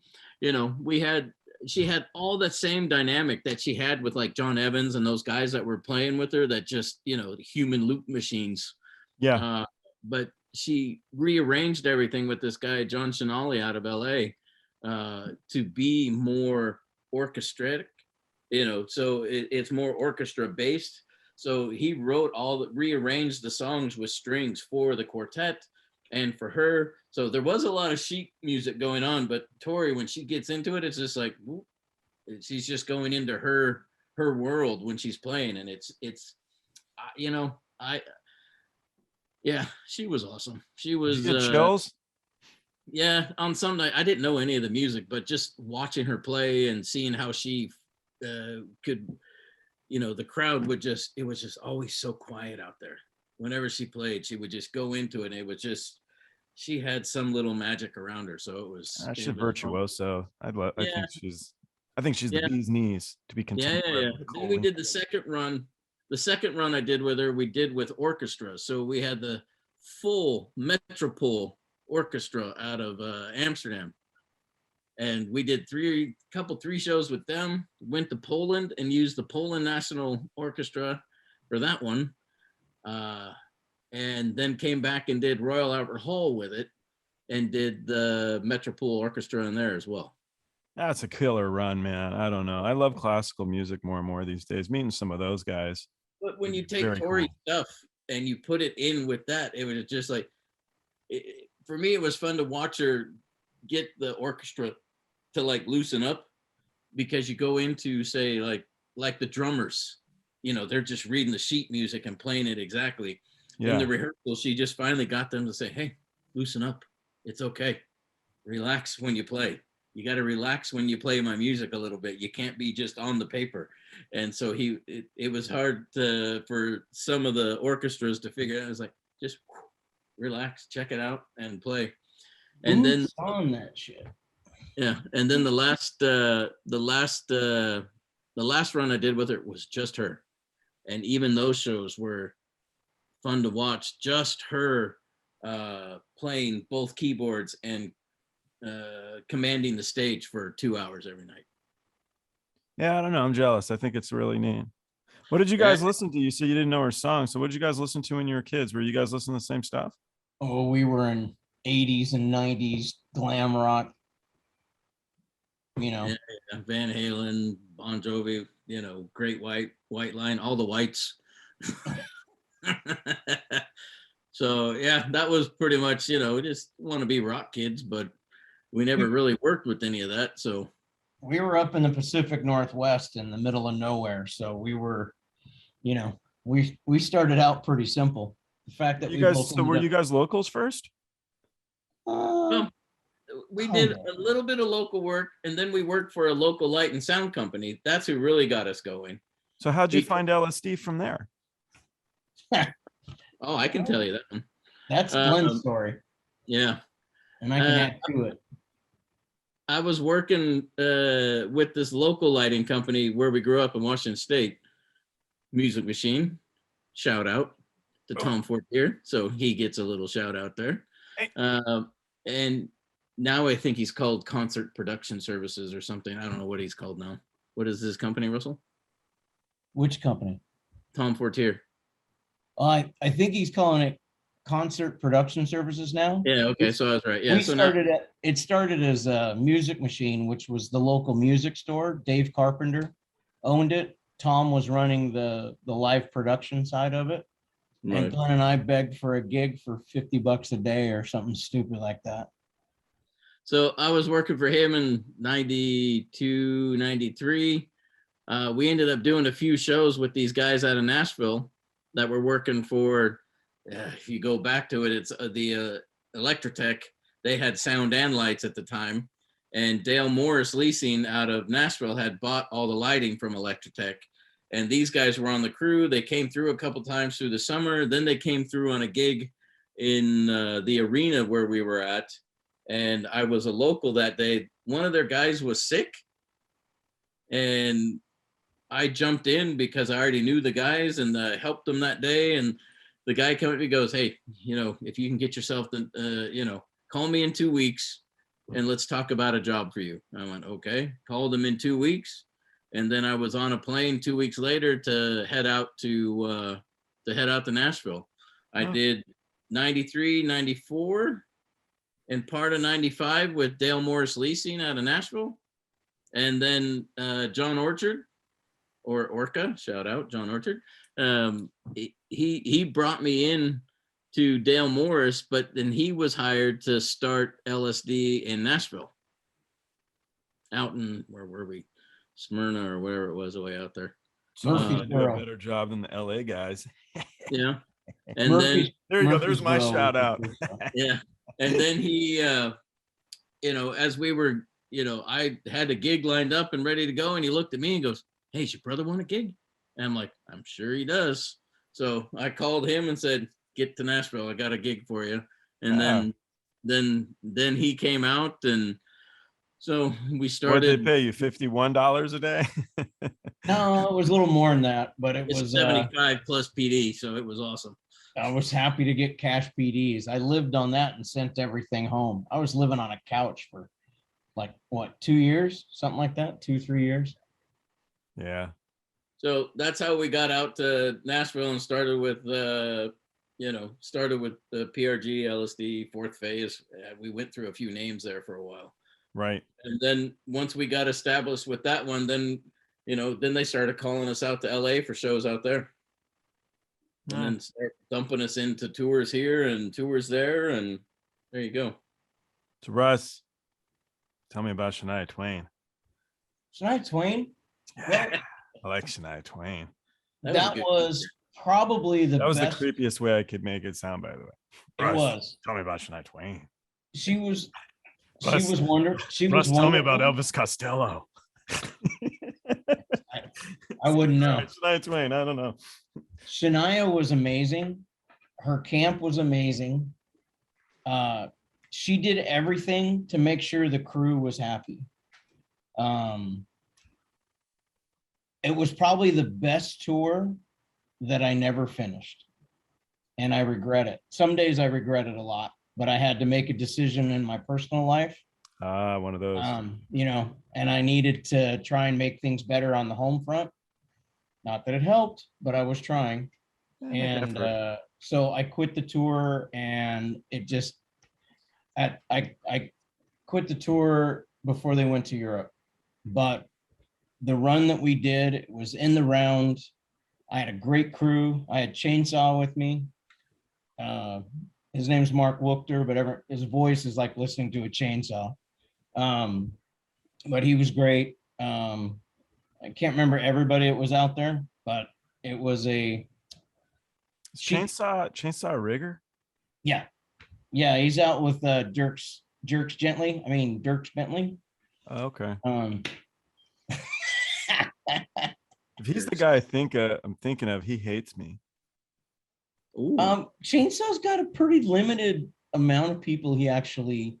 Speaker 3: she had all the same dynamic that she had with like John Evans and those guys that were playing with her that just, human loop machines.
Speaker 1: Yeah.
Speaker 3: But she rearranged everything with this guy, John Shinali out of LA, to be more orchestratic, so it's more orchestra based. So he rearranged the songs with strings for the quartet and for her. So there was a lot of sheet music going on, but Tori, when she gets into it, it's just like, whoop, she's just going into her world when she's playing. And yeah, she was awesome. She was
Speaker 1: chills.
Speaker 3: Yeah, on some night I didn't know any of the music, but just watching her play and seeing how she could, the crowd it was just always so quiet out there. Whenever she played, she would just go into it. And it was just, she had some little magic around her. So it was.
Speaker 1: She's virtuoso. I think she's the bee's knees to be contemporary.
Speaker 3: Yeah. Then we did the second run. The second run I did with her, we did with orchestra. So we had the full Metropole Orchestra out of Amsterdam. And we did three shows with them, went to Poland and used the Poland National Orchestra for that one. And then came back and did Royal Albert Hall with it and did the Metropole Orchestra in there as well.
Speaker 1: That's a killer run, man. I don't know. I love classical music more and more these days, meeting some of those guys.
Speaker 3: But when you take Tori's stuff and you put it in with that, it was just like, for me, it was fun to watch her get the orchestra to like loosen up, because you go into, say, like the drummers, they're just reading the sheet music and playing it exactly. Yeah. In the rehearsal, she just finally got them to say, hey, loosen up. It's okay. Relax when you play. You got to relax when you play my music a little bit. You can't be just on the paper. And so it was hard for some of the orchestras to figure it out. I was like, just relax, check it out and play. And then
Speaker 2: on that shit.
Speaker 3: Yeah. And then the last run I did with her was just her. And even those shows were fun to watch, just her playing both keyboards and commanding the stage for 2 hours every night.
Speaker 1: Yeah, I don't know. I'm jealous. I think it's really neat. What did you guys listen to? You said you didn't know her song. So what did you guys listen to when you were kids? Were you guys listening to the same stuff?
Speaker 2: Oh, we were in 80s and 90s glam rock. you know.
Speaker 3: Yeah, Van Halen, Bon Jovi, Great White Line, all the whites. So yeah, that was pretty much, we just want to be rock kids, but we never really worked with any of that. So
Speaker 2: we were up in the Pacific Northwest in the middle of nowhere. So we were, we started out pretty simple. The fact that
Speaker 1: were you guys locals first?
Speaker 3: well, we did a little bit of local work, and then we worked for a local light and sound company. That's who really got us going.
Speaker 1: So how'd you find LSD from there?
Speaker 3: Oh, I can tell you that one.
Speaker 2: That's Glenn's story.
Speaker 3: Yeah.
Speaker 2: And I can add to it.
Speaker 3: I was working with this local lighting company where we grew up in Washington State, Music Machine. Shout out to Tom Fortier. So he gets a little shout out there.
Speaker 1: Hey.
Speaker 3: And now I think he's called Concert Production Services or something. I don't know what he's called now. What is his company, Russell?
Speaker 2: Which company?
Speaker 3: Tom Fortier.
Speaker 2: I think he's calling it Concert Production Services now.
Speaker 3: Yeah, okay, so I was right. Yeah,
Speaker 2: it started as a Music Machine, which was the local music store. Dave Carpenter owned it. Tom was running the live production side of it. Right. And Glenn and I begged for a gig for $50 a day or something stupid like that.
Speaker 3: So I was working for him in 92, 93. We ended up doing a few shows with these guys out of Nashville that were working for, if you go back to it, it's the Electrotech. They had sound and lights at the time. And Dale Morris Leasing out of Nashville had bought all the lighting from Electrotech. And these guys were on the crew. They came through a couple times through the summer. Then they came through on a gig in the arena where we were at. And I was a local that day. One of their guys was sick. And I jumped in because I already knew the guys and helped them that day. And the guy came up to me and goes, hey, if you can get yourself, call me in 2 weeks and let's talk about a job for you. I went, okay. Called him in 2 weeks. And then I was on a plane 2 weeks later to head out to Nashville. I did 93, 94 and part of 95 with Dale Morris Leasing out of Nashville. And then John Orchard, or Orca, shout out John Orchard. He brought me in to Dale Morris, but then he was hired to start LSD in Nashville. Out in, where were we? Smyrna or wherever it was away out there.
Speaker 1: So do a better job than the LA guys.
Speaker 3: Yeah. And then
Speaker 1: there you go. There's my shout out.
Speaker 3: Yeah. And then he, as we were, I had a gig lined up and ready to go. And he looked at me and goes, hey, does your brother want a gig? And I'm like, I'm sure he does. So I called him and said, get to Nashville. I got a gig for you. And then he came out, and so we started.
Speaker 1: What did they pay you? $51 a day?
Speaker 2: No, it was a little more than that, but it was
Speaker 3: 75 plus PD. So it was awesome.
Speaker 2: I was happy to get cash PDs. I lived on that and sent everything home. I was living on a couch for 2 years, something like that, 2-3 years.
Speaker 1: Yeah.
Speaker 3: So that's how we got out to Nashville and started with the PRG, LSD, Fourth Phase. We went through a few names there for a while.
Speaker 1: Right.
Speaker 3: And then once we got established with that one, then they started calling us out to LA for shows out there. And then start dumping us into tours here and tours there. And there you go.
Speaker 1: So Russ, tell me about Shania Twain.
Speaker 2: Shania Twain?
Speaker 1: Yeah, I like Shania Twain.
Speaker 2: That was probably the best.
Speaker 1: That was the creepiest way I could make it sound, by the way.
Speaker 2: Russ, it was.
Speaker 1: Tell me about Shania Twain.
Speaker 2: She was
Speaker 1: Russ,
Speaker 2: wonderful.
Speaker 1: Russ, tell me about Elvis Costello.
Speaker 2: I wouldn't know.
Speaker 1: Shania Twain, I don't know.
Speaker 2: Shania was amazing. Her camp was amazing. She did everything to make sure the crew was happy. It was probably the best tour that I never finished. And I regret it. Some days I regret it a lot, but I had to make a decision in my personal life.
Speaker 1: One of those.
Speaker 2: And I needed to try and make things better on the home front. Not that it helped, but I was trying. And so I quit the tour, and it just, I quit the tour before they went to Europe. but the run that we did, it was in the round. I had a great crew. I had Chainsaw with me. His name's Mark Wookter, but his voice is like listening to a chainsaw. But he was great. I can't remember everybody that was out there, but it was a
Speaker 1: Chainsaw Rigger.
Speaker 2: Yeah, he's out with Dirks Bentley.
Speaker 1: Oh, okay. If he's the guy I'm thinking of, he hates me.
Speaker 3: Ooh.
Speaker 2: Chainsaw's got a pretty limited amount of people he actually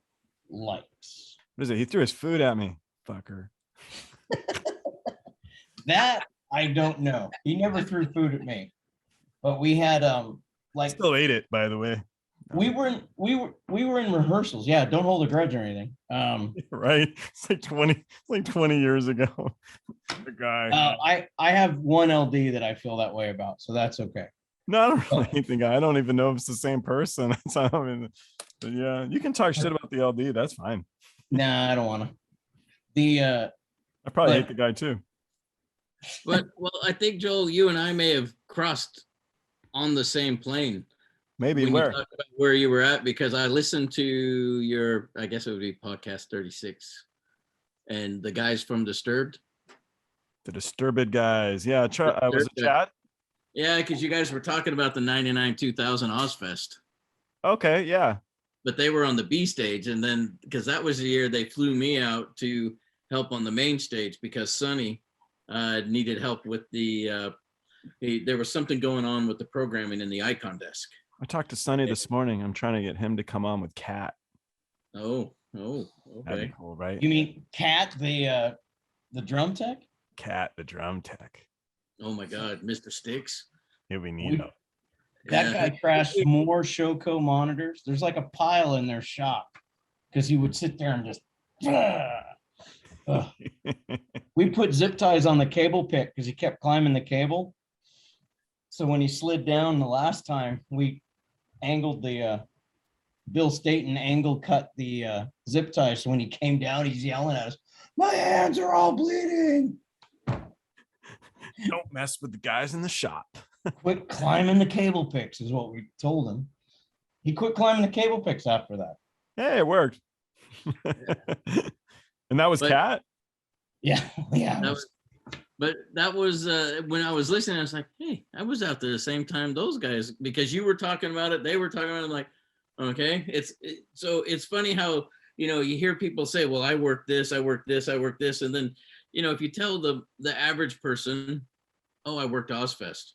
Speaker 2: likes.
Speaker 1: What is it? He threw his food at me, fucker.
Speaker 2: That I don't know. He never threw food at me, but we had
Speaker 1: still ate it, by the way.
Speaker 2: We were in rehearsals. Yeah, don't hold a grudge or anything.
Speaker 1: Right. It's like 20 years ago. The guy.
Speaker 2: I have one LD that I feel that way about, so that's okay.
Speaker 1: No, I don't really think I don't even know if it's the same person. But yeah, you can talk shit about the LD. That's fine.
Speaker 2: Nah, I don't want to.
Speaker 1: I probably hate the guy too.
Speaker 3: But I think Joel, you and I may have crossed on the same plane.
Speaker 1: Maybe where?
Speaker 3: Where you were at, because I listened to your, I guess it would be podcast 36, and the guys from Disturbed.
Speaker 1: The Disturbed guys. Yeah, was it Chad?
Speaker 3: Yeah, because you guys were talking about the 99-2000 Ozzfest.
Speaker 1: Okay, yeah.
Speaker 3: But they were on the B stage, and then because that was the year they flew me out to help on the main stage because Sonny needed help with there was something going on with the programming in the icon desk.
Speaker 1: I talked to Sonny this morning. I'm trying to get him to come on with Kat.
Speaker 3: Oh,
Speaker 1: That'd
Speaker 3: okay.
Speaker 1: be cool, right?
Speaker 2: You mean Kat, the drum tech?
Speaker 1: Kat, the drum tech.
Speaker 3: Oh my God, Mr. Sticks.
Speaker 1: It'd be neat.
Speaker 2: That guy crashed more Showco monitors. There's like a pile in their shop because he would sit there and just. We put zip ties on the cable pick because he kept climbing the cable. So when he slid down the last time, we angled the Bill Staten angle cut the zip tie. So when he came down, he's yelling at us, "My hands are all bleeding."
Speaker 1: Don't mess with the guys in the shop.
Speaker 2: Quit climbing the cable picks is what we told him. He quit climbing the cable picks after that.
Speaker 1: Hey, it worked. And that was Kat?
Speaker 2: Yeah.
Speaker 3: But that was when I was listening, I was like, hey, I was out there the same time those guys, because you were talking about it, they were talking about it. I'm like, okay. So it's funny how, you hear people say, well, I work this. And then, if you tell the average person, oh, I worked Ozzfest.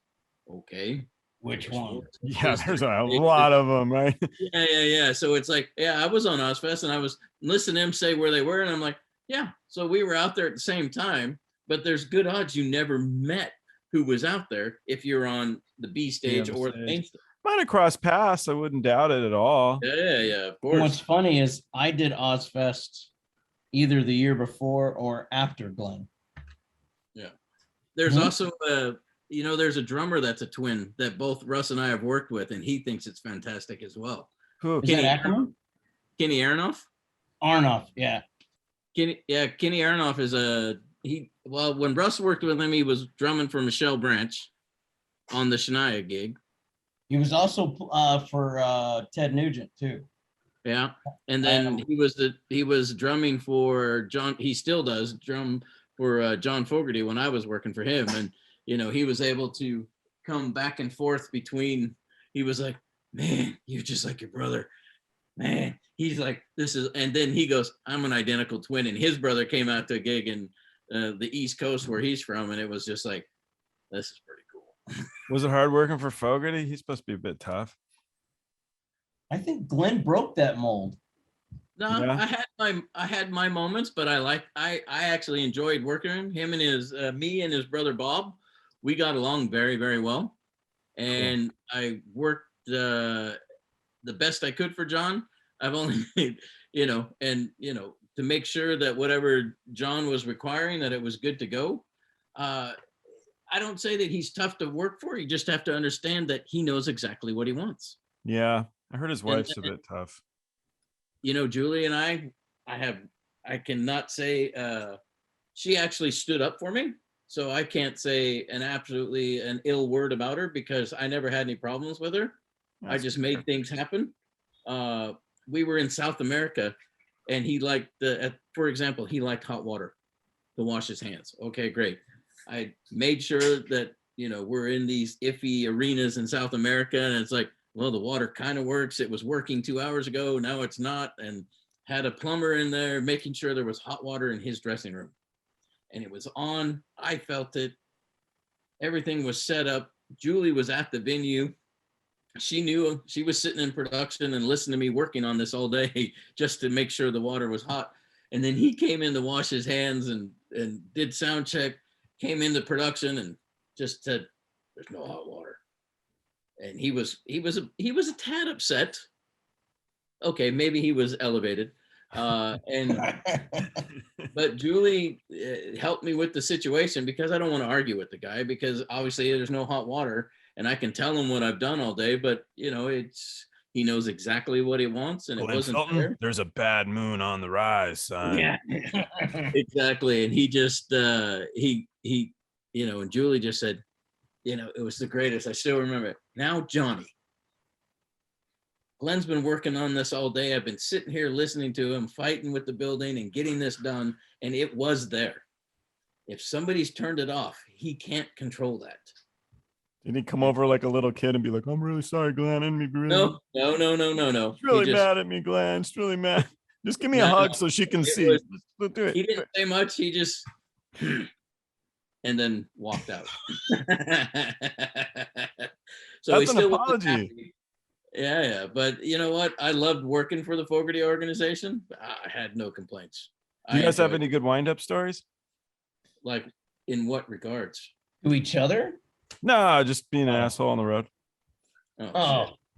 Speaker 3: Okay.
Speaker 2: Which one?
Speaker 1: Yeah, there's a lot of them, right?
Speaker 3: Yeah. So it's like, yeah, I was on Ozzfest and I was listening to them say where they were. And I'm like, yeah, so we were out there at the same time, but there's good odds you never met who was out there if you're on the B stage or the main stage.
Speaker 1: Might have crossed paths. I wouldn't doubt it at all.
Speaker 3: Yeah, of course.
Speaker 2: What's funny is I did Ozzfest either the year before or after Glenn.
Speaker 3: Yeah. There's also there's a drummer that's a twin that both Russ and I have worked with, and he thinks it's fantastic as well.
Speaker 2: Who? Kenny
Speaker 3: Aronoff?
Speaker 2: Arnoff, yeah.
Speaker 3: Kenny Aronoff is when Russ worked with him, he was drumming for Michelle Branch on the Shania gig.
Speaker 2: He was also for Ted Nugent too.
Speaker 3: Yeah, and then he was drumming for John. He still does drum for John Fogerty when I was working for him, and he was able to come back and forth between. He was like, "Man, you're just like your brother." Man, he's like, "This is," and then he goes, "I'm an identical twin." And his brother came out to a gig in the East Coast where he's from, and it was just like, "This is pretty cool."
Speaker 1: Was it hard working for Fogerty? He's supposed to be a bit tough.
Speaker 2: I think Glenn broke that mold.
Speaker 3: No, yeah. I had my moments, but I actually enjoyed working with him and me and his brother Bob. We got along very, very well, and cool. I worked the best I could for John. I've only to make sure that whatever John was requiring, that it was good to go. I don't say that he's tough to work for. You just have to understand that he knows exactly what he wants.
Speaker 1: Yeah. I heard his wife's a bit tough.
Speaker 3: Julie and I cannot say she actually stood up for me. So I can't say an ill word about her because I never had any problems with her. I just made things happen. We were in South America and he liked for example, he liked hot water to wash his hands. Okay, great. I made sure that, we're in these iffy arenas in South America and it's like, well, the water kind of works. It was working 2 hours ago. Now it's not. And had a plumber in there making sure there was hot water in his dressing room. And it was on. I felt it. Everything was set up. Julie was at the venue. She knew. She was sitting in production and listening to me working on this all day just to make sure the water was hot. And then he came in to wash his hands and did sound check, came into production and just said, "There's no hot water." And he was a tad upset. Okay, maybe he was elevated. But Julie helped me with the situation because I don't want to argue with the guy because obviously there's no hot water and I can tell him what I've done all day, but he knows exactly what he wants and it wasn't fair.
Speaker 1: There's a bad moon on the rise, son.
Speaker 3: Yeah, exactly. And he just and Julie just said, it was the greatest. I still remember it. Now, Johnny, Glenn's been working on this all day. I've been sitting here listening to him, fighting with the building and getting this done. And it was there. If somebody's turned it off, he can't control that.
Speaker 1: Did he come over like a little kid and be like, "I'm really sorry, Glenn. And me really
Speaker 3: No.
Speaker 1: She's really mad at me, Glenn. She's really mad. Just give me a hug so she can see." Let's do it.
Speaker 3: He didn't say much. He just and then walked out. So
Speaker 1: that's an apology.
Speaker 3: Yeah. But you know what? I loved working for the Fogerty organization. I had no complaints.
Speaker 1: Do you guys have any good wind-up stories?
Speaker 3: Like in what regards?
Speaker 2: To each other?
Speaker 1: No, just being an asshole on the road.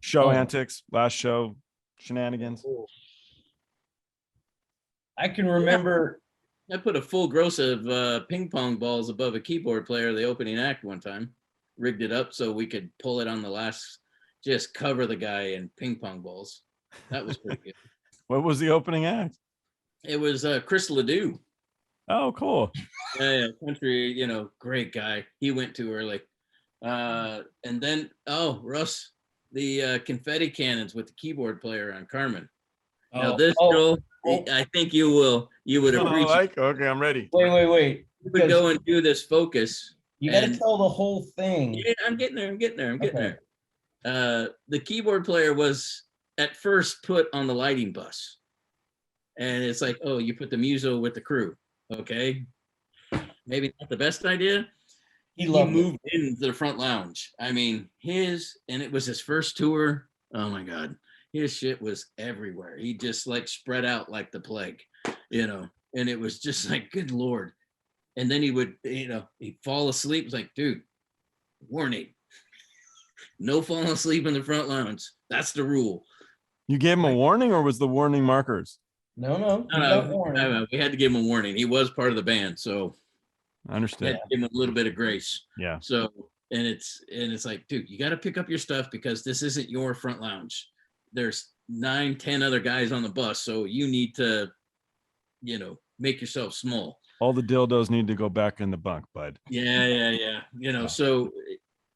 Speaker 1: Show antics, last show, shenanigans.
Speaker 2: I can remember.
Speaker 3: I put a full gross of ping pong balls above a keyboard player, the opening act one time, rigged it up so we could pull it on the last, just cover the guy in ping pong balls. That was pretty good.
Speaker 1: What was the opening act?
Speaker 3: It was Chris LeDoux.
Speaker 1: Oh, cool.
Speaker 3: Yeah, country, great guy. He went too early. And then, Russ, the confetti cannons with the keyboard player on Carmen. Now this girl, I think you would appreciate.
Speaker 1: Okay, I'm ready.
Speaker 2: Wait.
Speaker 3: You would go and do this focus.
Speaker 2: You got to tell the whole thing.
Speaker 3: Yeah, I'm getting there. The keyboard player was at first put on the lighting bus. And it's like, oh, you put the muso with the crew. Okay. Maybe not the best idea. He moved into the front lounge. I mean, and it was his first tour. Oh my God. His shit was everywhere. He just like spread out like the plague, and it was just like, good Lord. And then he would, he'd fall asleep. It's like, dude, warning. No falling asleep in the front lounge. That's the rule.
Speaker 1: You gave him a warning or was the warning markers?
Speaker 2: No.
Speaker 3: We had to give him a warning. He was part of the band. So
Speaker 1: I understand.
Speaker 3: Had to give him a little bit of grace.
Speaker 1: Yeah.
Speaker 3: So, and it's like, dude, you got to pick up your stuff because this isn't your front lounge. There's 9-10 other guys on the bus. So you need to, make yourself small.
Speaker 1: All the dildos need to go back in the bunk, bud.
Speaker 3: Yeah. So,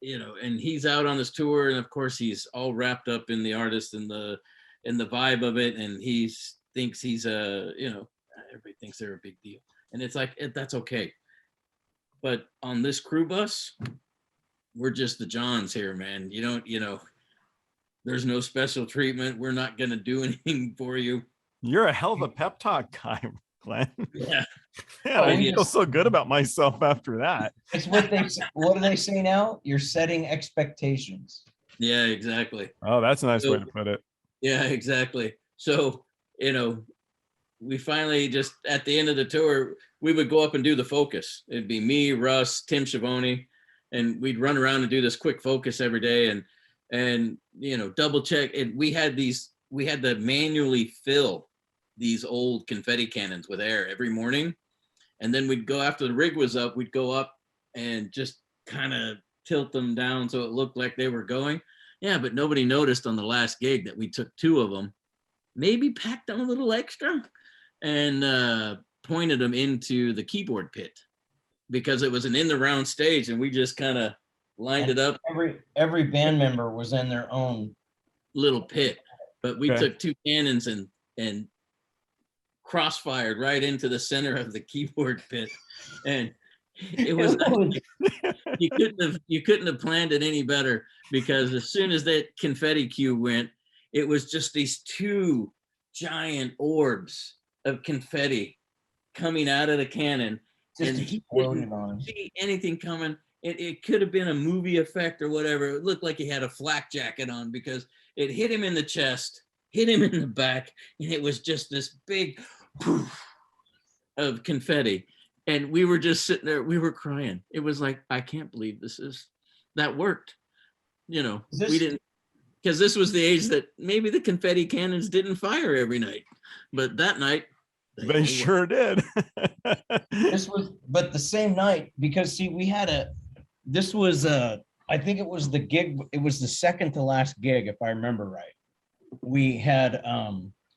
Speaker 3: and he's out on this tour and of course he's all wrapped up in the artist and the vibe of it. And thinks he's everybody thinks they're a big deal. And it's like, that's okay. But on this crew bus, we're just the Johns here, man. There's no special treatment. We're not going to do anything for you.
Speaker 1: You're a hell of a pep talk guy, Glenn.
Speaker 3: Yeah.
Speaker 1: I feel so good about myself after that.
Speaker 2: It's what do they say now? You're setting expectations.
Speaker 3: Yeah, exactly.
Speaker 1: Oh, that's a nice way to put it.
Speaker 3: Yeah, exactly. So, we finally just at the end of the tour, we would go up and do the focus. It'd be me, Russ, Tim Schiavone, and we'd run around and do this quick focus every day and double check. And we had to manually fill these old confetti cannons with air every morning. And then we'd go after the rig was up, we'd go up and just kind of tilt them down so it looked like they were going. Yeah, but nobody noticed on the last gig that we took 2 of them, maybe packed on a little extra. And pointed them into the keyboard pit because it was an in the round stage, and we just kind of lined it up.
Speaker 2: Every band member was in their own
Speaker 3: little pit, but we
Speaker 1: Okay.
Speaker 3: took 2 cannons and crossfired right into the center of the keyboard pit, and it was you couldn't have planned it any better, because as soon as that confetti cue went, it was just these 2 giant orbs of confetti coming out of the cannon,
Speaker 2: just
Speaker 3: and he
Speaker 2: exploded
Speaker 3: didn't
Speaker 2: on him.
Speaker 3: see anything coming. It could have been a movie effect or whatever. It looked like he had a flak jacket on, because it hit him in the chest, hit him in the back, and it was just this big poof of confetti. And we were just sitting there, we were crying. It was like, I can't believe that worked. You know, we didn't, because this was the age that maybe the confetti cannons didn't fire every night, but that night
Speaker 1: They sure did.
Speaker 2: But the same night, because see, we had I think it was the gig, it was the second to last gig, if I remember right. We had,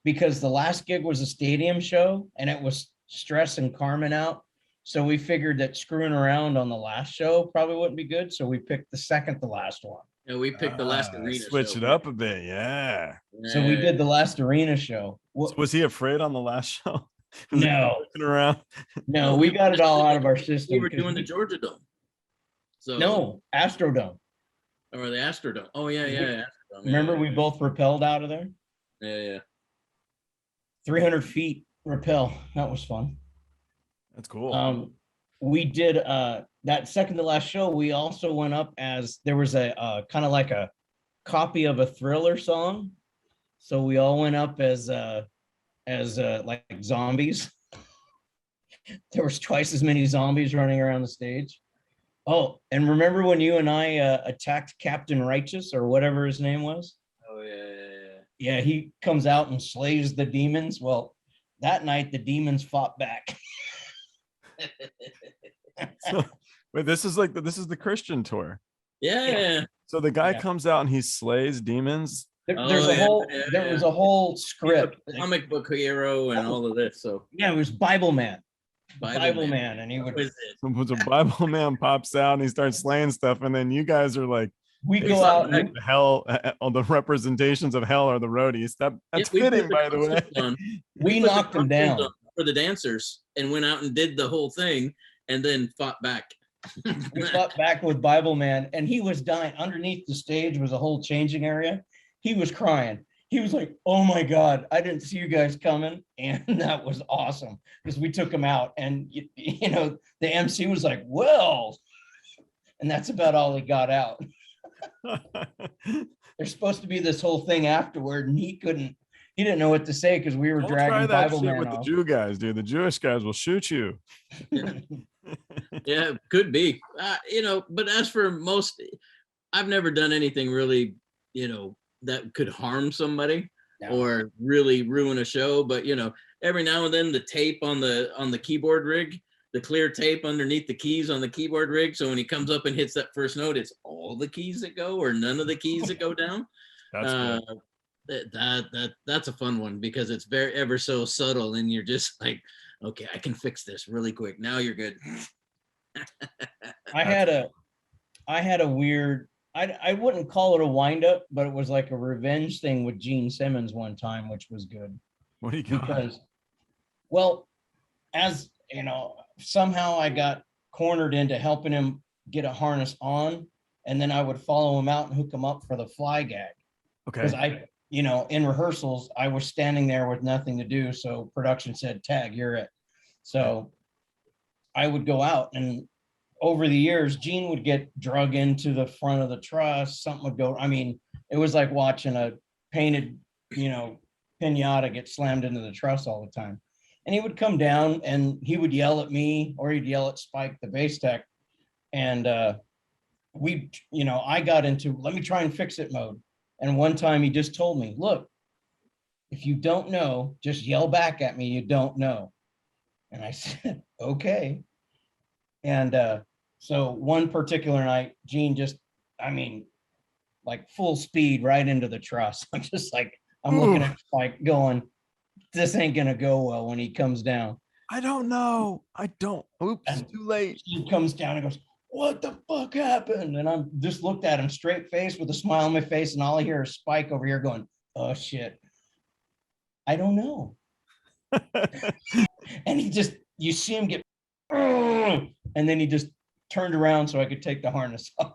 Speaker 2: because the last gig was a stadium show and it was Stress and Carmen out. So we figured that screwing around on the last show probably wouldn't be good. So we picked the second to last one.
Speaker 3: Yeah, we picked the last arena
Speaker 1: Switch
Speaker 3: show.
Speaker 1: it up a bit, yeah.
Speaker 2: So we did the last arena show.
Speaker 1: So was he afraid on the last show? Was he
Speaker 2: No,
Speaker 1: looking around?
Speaker 2: no, we got it all out of our system.
Speaker 3: We were doing the Georgia Dome. So
Speaker 2: No, Astrodome.
Speaker 3: or the Astrodome. Oh yeah, Astrodome.
Speaker 2: Remember,
Speaker 3: yeah,
Speaker 2: we both rappelled out of there?
Speaker 3: yeah.
Speaker 2: 300 feet rappel. That was fun.
Speaker 1: That's cool.
Speaker 2: We did that second to last show. We also went up as there was a kind of like a copy of a Thriller song. So we all went up as like zombies. There was twice as many zombies running around the stage. Oh, and remember when you and I attacked Captain Righteous or whatever his name was?
Speaker 3: Oh yeah.
Speaker 2: Yeah, he comes out and slays the demons. Well, that night the demons fought back.
Speaker 1: So, wait, this is the Christian tour.
Speaker 3: Yeah.
Speaker 1: So the guy
Speaker 2: Yeah.
Speaker 1: comes out and he slays demons.
Speaker 2: There's
Speaker 3: Oh,
Speaker 2: a
Speaker 3: yeah,
Speaker 2: whole
Speaker 3: yeah,
Speaker 2: there
Speaker 3: yeah.
Speaker 2: was a whole
Speaker 3: He's a
Speaker 2: script.
Speaker 3: comic book hero and all of this. So
Speaker 2: Yeah, it was Bible Man.
Speaker 3: Bible
Speaker 2: Man, and he
Speaker 3: What
Speaker 2: would.
Speaker 3: was it?
Speaker 1: So a Bible man pops out and he starts slaying stuff, and then you guys are like,
Speaker 2: We
Speaker 1: they
Speaker 2: go
Speaker 1: suck
Speaker 2: out
Speaker 1: like
Speaker 2: and
Speaker 1: the hell. All the representations of hell are the roadies. That's
Speaker 3: Yeah, we
Speaker 1: fitting,
Speaker 3: put
Speaker 1: by the way.
Speaker 3: costumes on.
Speaker 2: we
Speaker 3: put the
Speaker 2: knocked him
Speaker 3: costumes
Speaker 2: down.
Speaker 3: on for the dancers and went out and did the whole thing and then fought back.
Speaker 2: We fought back with Bible Man, and he was dying. Underneath the stage was a whole changing area. He was crying. He was like, "Oh my God, I didn't see you guys coming," and that was awesome because we took him out, and you know the MC was like, "Well," and that's about all he got out. There's supposed to be this whole thing afterward, and he didn't know what to say because we were
Speaker 1: Don't try
Speaker 2: dragging
Speaker 1: that
Speaker 2: Bible
Speaker 1: shit
Speaker 2: Man
Speaker 1: with
Speaker 2: off.
Speaker 1: the Jew guys, dude. The Jewish guys will shoot you.
Speaker 3: Yeah, could be. But as for most, I've never done anything really, that could harm somebody
Speaker 2: No.
Speaker 3: or really ruin a show. But every now and then the tape on the keyboard rig, the clear tape underneath the keys on the keyboard rig. So when he comes up and hits that first note, it's all the keys that go or none of the keys that go down.
Speaker 1: That's cool.
Speaker 3: That's a fun one because it's very ever so subtle, and you're just like, okay, I can fix this really quick. Now you're good.
Speaker 2: I had a weird, I wouldn't call it a windup, but it was like a revenge thing with Gene Simmons one time, which was good
Speaker 1: What do you got?
Speaker 2: because, well, as you know, somehow I got cornered into helping him get a harness on, and then I would follow him out and hook him up for the fly gag. Because
Speaker 1: Okay.
Speaker 2: in rehearsals, I was standing there with nothing to do. So production said, "Tag, you're it." So I would go out, and over the years, Gene would get drug into the front of the truss. Something would go. I mean, it was like watching a painted, pinata get slammed into the truss all the time. And he would come down and he would yell at me, or he'd yell at Spike, the bass tech. And I got into let me try and fix it mode. And one time he just told me, "Look, if you don't know, just yell back at me. You don't know." And I said, "Okay." And so one particular night, Gene just, like full speed right into the truss. I'm just like, I'm looking at Spike going, this ain't going to go well when he comes down.
Speaker 1: I don't know. I don't. Oops,
Speaker 2: And
Speaker 1: too late.
Speaker 2: he comes down and goes, what the fuck happened? And I'm just looked at him straight face with a smile on my face, and all I hear is Spike over here going, oh shit. I don't know. And he just, you see him get, and then he just turned around so I could take the harness off.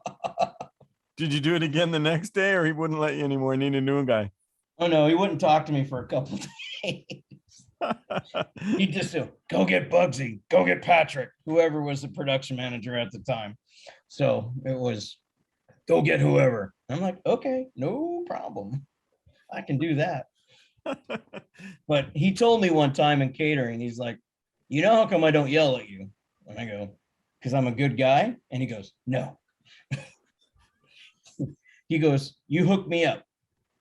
Speaker 1: Did you do it again the next day, or he wouldn't let you anymore? Need a new guy.
Speaker 2: Oh no, he wouldn't talk to me for a couple of days. He just said, go get Bugsy, go get Patrick, whoever was the production manager at the time. So it was, go get whoever. I'm like, okay, no problem. I can do that. But he told me one time in catering, he's like, you know how come I don't yell at you? And I go, because I'm a good guy. And he goes, no. He goes, you hook me up.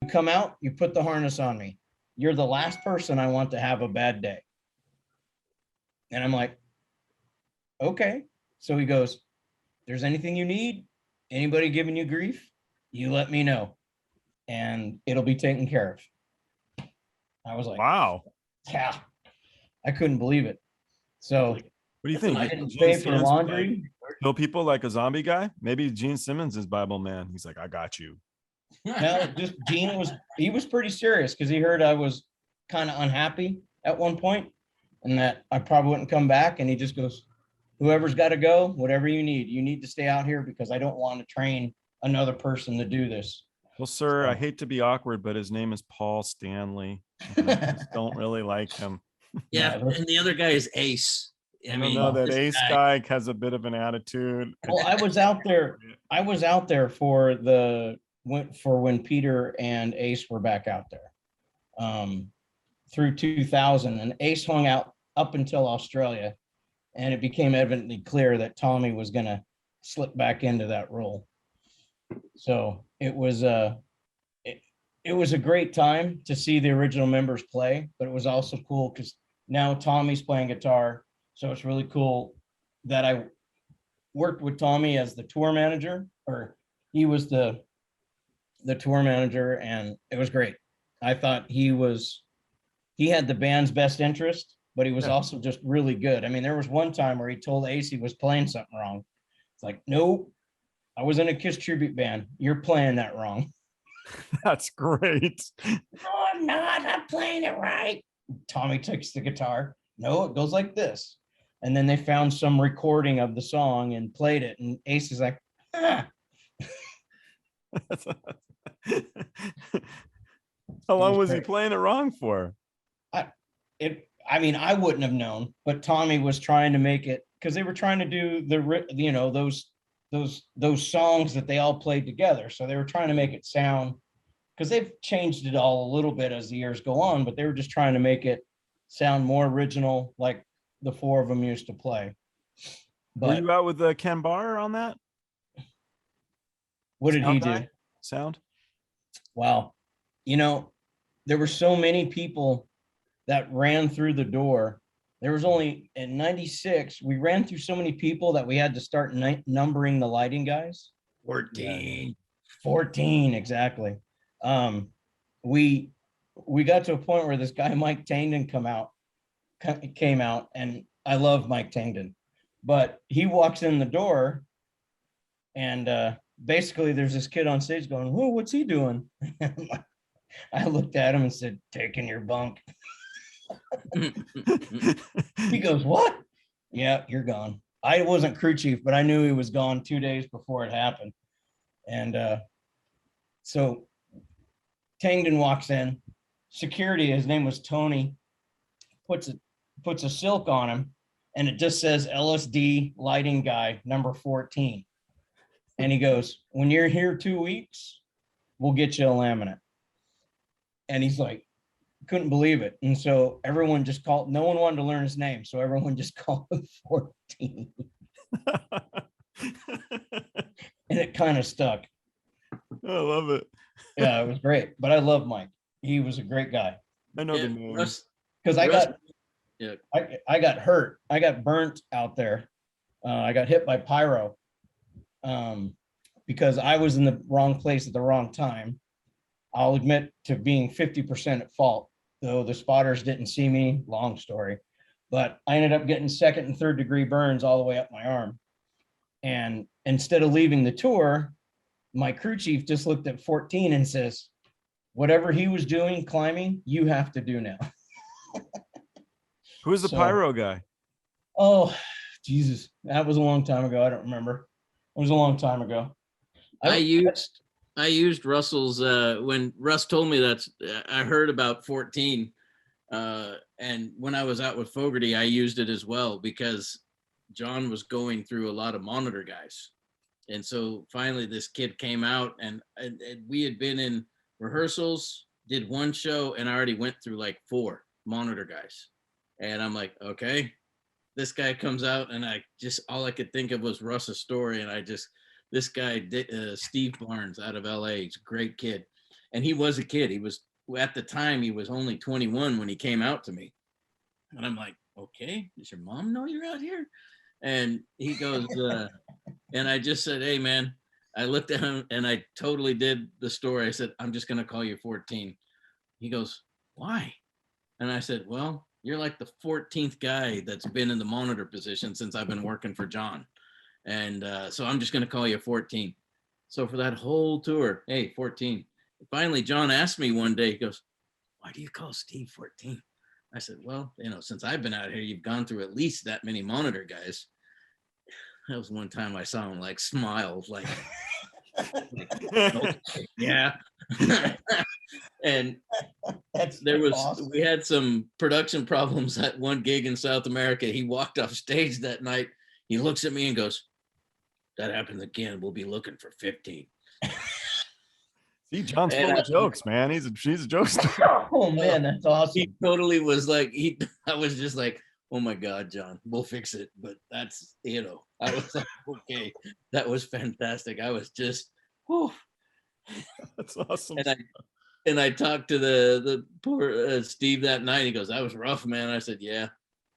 Speaker 2: You come out, you put the harness on me. You're the last person I want to have a bad day. And I'm like, okay. So he goes, there's anything you need, anybody giving you grief, you let me know and it'll be taken care of. I was like,
Speaker 1: Wow.
Speaker 2: Yeah, I couldn't believe it. So
Speaker 1: What do you think?
Speaker 2: I didn't pay for laundry.
Speaker 1: Kill people like a zombie guy? Maybe Gene Simmons is Bible man. He's like, I got you.
Speaker 2: No, just Gene was pretty serious because he heard I was kind of unhappy at one point and that I probably wouldn't come back. And he just goes, whoever's got to go, whatever you need to stay out here because I don't want to train another person to do this.
Speaker 1: Well, sir, I hate to be awkward, but his name is Paul Stanley. I just don't really like him.
Speaker 3: Yeah, and the other guy is Ace.
Speaker 1: I mean, know that Ace guy has a bit of an attitude.
Speaker 2: Well, I was out there for when Peter and Ace were back out there through 2000, and Ace hung out up until Australia, and it became evidently clear that Tommy was going to slip back into that role. So it was a great time to see the original members play, but it was also cool because now Tommy's playing guitar. So it's really cool that I worked with Tommy as the tour manager, or he was the tour manager, and it was great. I thought he had the band's best interest, but he was also just really good. I mean, there was one time where he told Ace he was playing something wrong. It's like, nope, I was in a Kiss tribute band. You're playing that wrong.
Speaker 1: That's great.
Speaker 2: No, I'm not. I'm playing it right. Tommy takes the guitar. No, it goes like this. And then they found some recording of the song and played it. And Ace is like, ah.
Speaker 1: How long was he playing it wrong for?
Speaker 2: I mean, I wouldn't have known, but Tommy was trying to make it because they were trying to do those songs that they all played together. So they were trying to make it sound, because they've changed it all a little bit as the years go on, but they were just trying to make it sound more original, like the four of them used to play. But
Speaker 1: were you out with Ken Barr on that?
Speaker 2: What did he do?
Speaker 1: Sound?
Speaker 2: Wow. There were so many people that ran through the door. There was only, in 96, we ran through so many people that we had to start numbering the lighting guys. 14, exactly. We got to a point where this guy, Mike Tangdon, came out, and I love Mike Tangdon, but he walks in the door, and basically there's this kid on stage going, whoa, what's he doing? I looked at him and said, taking your bunk. He goes, what? Yeah, you're gone. I wasn't crew chief, but I knew he was gone 2 days before it happened. And so Tangdon walks in. Security, his name was Tony, puts a silk on him, and it just says LSD lighting guy number 14. And he goes, when you're here 2 weeks, we'll get you a laminate. And he's like, couldn't believe it. And so everyone just called, no one wanted to learn his name, so everyone just called him 14. And it kind of stuck.
Speaker 1: I love it.
Speaker 2: Yeah, it was great. But I love Mike. He was a great guy.
Speaker 1: I know the name.
Speaker 2: Because I got hurt. I got burnt out there. I got hit by Peyroux because I was in the wrong place at the wrong time. I'll admit to being 50% at fault, though the spotters didn't see me. Long story. but I ended up getting 2nd and 3rd degree burns all the way up my arm. And instead of leaving the tour, my crew chief just looked at 14 and says, whatever he was doing, climbing, you have to do now.
Speaker 1: Who was the Peyroux guy?
Speaker 2: Oh, Jesus. That was a long time ago. I don't remember. It was a long time ago.
Speaker 3: I used Russell's when Russ told me that I heard about 14. And when I was out with Fogerty, I used it as well because John was going through a lot of monitor guys. And so finally this kid came out and we had been in rehearsals, did one show, and I already went through like 4 monitor guys. And I'm like, okay, this guy comes out and all I could think of was Russ's story. And this guy, Steve Barnes out of LA, he's a great kid. And he was a kid. At the time, he was only 21 when he came out to me. And I'm like, okay, does your mom know you're out here? And he goes, and I just said, hey, man, I looked at him and I totally did the story. I said, I'm just going to call you 14. He goes, why? And I said, well, you're like the 14th guy that's been in the monitor position since I've been working for John. And so I'm just going to call you 14. So for that whole tour, hey, 14. Finally, John asked me one day, he goes, why do you call Steve 14? I said, well, since I've been out here, you've gone through at least that many monitor guys. That was one time I saw him like smile, like okay, yeah. And we had some production problems at one gig in South America. He walked off stage that night. He looks at me and goes, that happens again, we'll be looking for 15.
Speaker 1: See, John's full of jokes, man. She's a jokester.
Speaker 2: Oh man, that's awesome.
Speaker 3: He totally was like, I was just like, oh my God, John, we'll fix it. But that's, I was like, okay, that was fantastic. I was just, whew.
Speaker 1: That's awesome.
Speaker 3: And I talked to the poor Steve that night. He goes, that was rough, man. I said, yeah,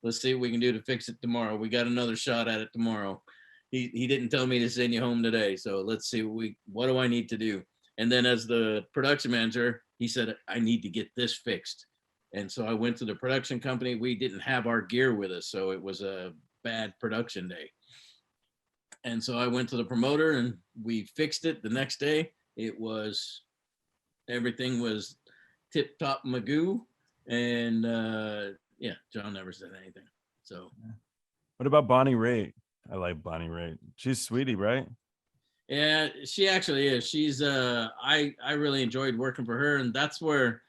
Speaker 3: let's see what we can do to fix it tomorrow. We got another shot at it tomorrow. He didn't tell me to send you home today. So let's see what do I need to do? And then as the production manager, he said, I need to get this fixed. And so I went to the production company. We didn't have our gear with us, so it was a bad production day. And so I went to the promoter and we fixed it the next day. Everything was tip top magoo. And yeah, John never said anything. So
Speaker 1: what about Bonnie Raitt? I like Bonnie Raitt. She's sweetie, right?
Speaker 3: Yeah, she actually is. She's I really enjoyed working for her, and that's where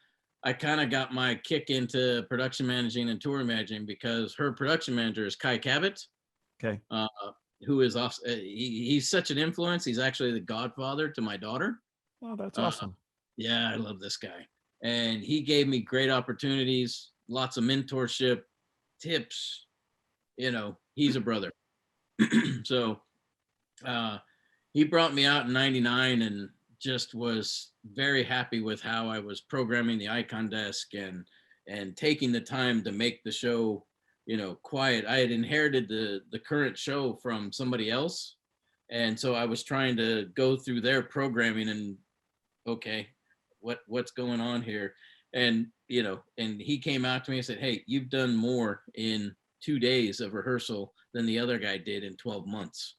Speaker 3: I kind of got my kick into production managing and tour managing, because her production manager is Kai Cabot.
Speaker 1: Okay.
Speaker 3: Who is off? He's such an influence. He's actually the godfather to my daughter.
Speaker 1: Oh, that's awesome.
Speaker 3: Yeah, I love this guy, and he gave me great opportunities, lots of mentorship, tips. He's a brother. So. He brought me out in 99 and just was very happy with how I was programming the icon desk and taking the time to make the show, quiet. I had inherited the current show from somebody else. And so I was trying to go through their programming and, okay, what's going on here? And, and he came out to me and said, hey, you've done more in 2 days of rehearsal than the other guy did in 12 months.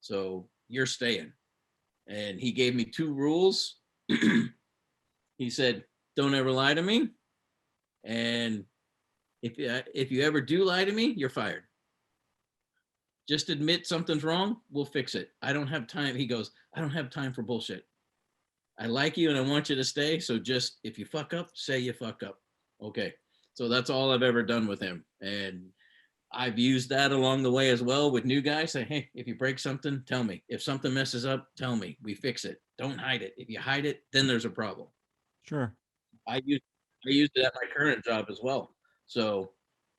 Speaker 3: So you're staying. And he gave me 2 rules. He said, don't ever lie to me. And if you ever do lie to me, you're fired. Just admit something's wrong. We'll fix it. I don't have time. He goes, I don't have time for bullshit. I like you and I want you to stay. So just, if you fuck up, say you fuck up. Okay. So that's all I've ever done with him. And I've used that along the way as well with new guys. Say, hey, if you break something, tell me. If something messes up, tell me. We fix it. Don't hide it. If you hide it, then there's a problem.
Speaker 1: Sure.
Speaker 3: I used it at my current job as well. So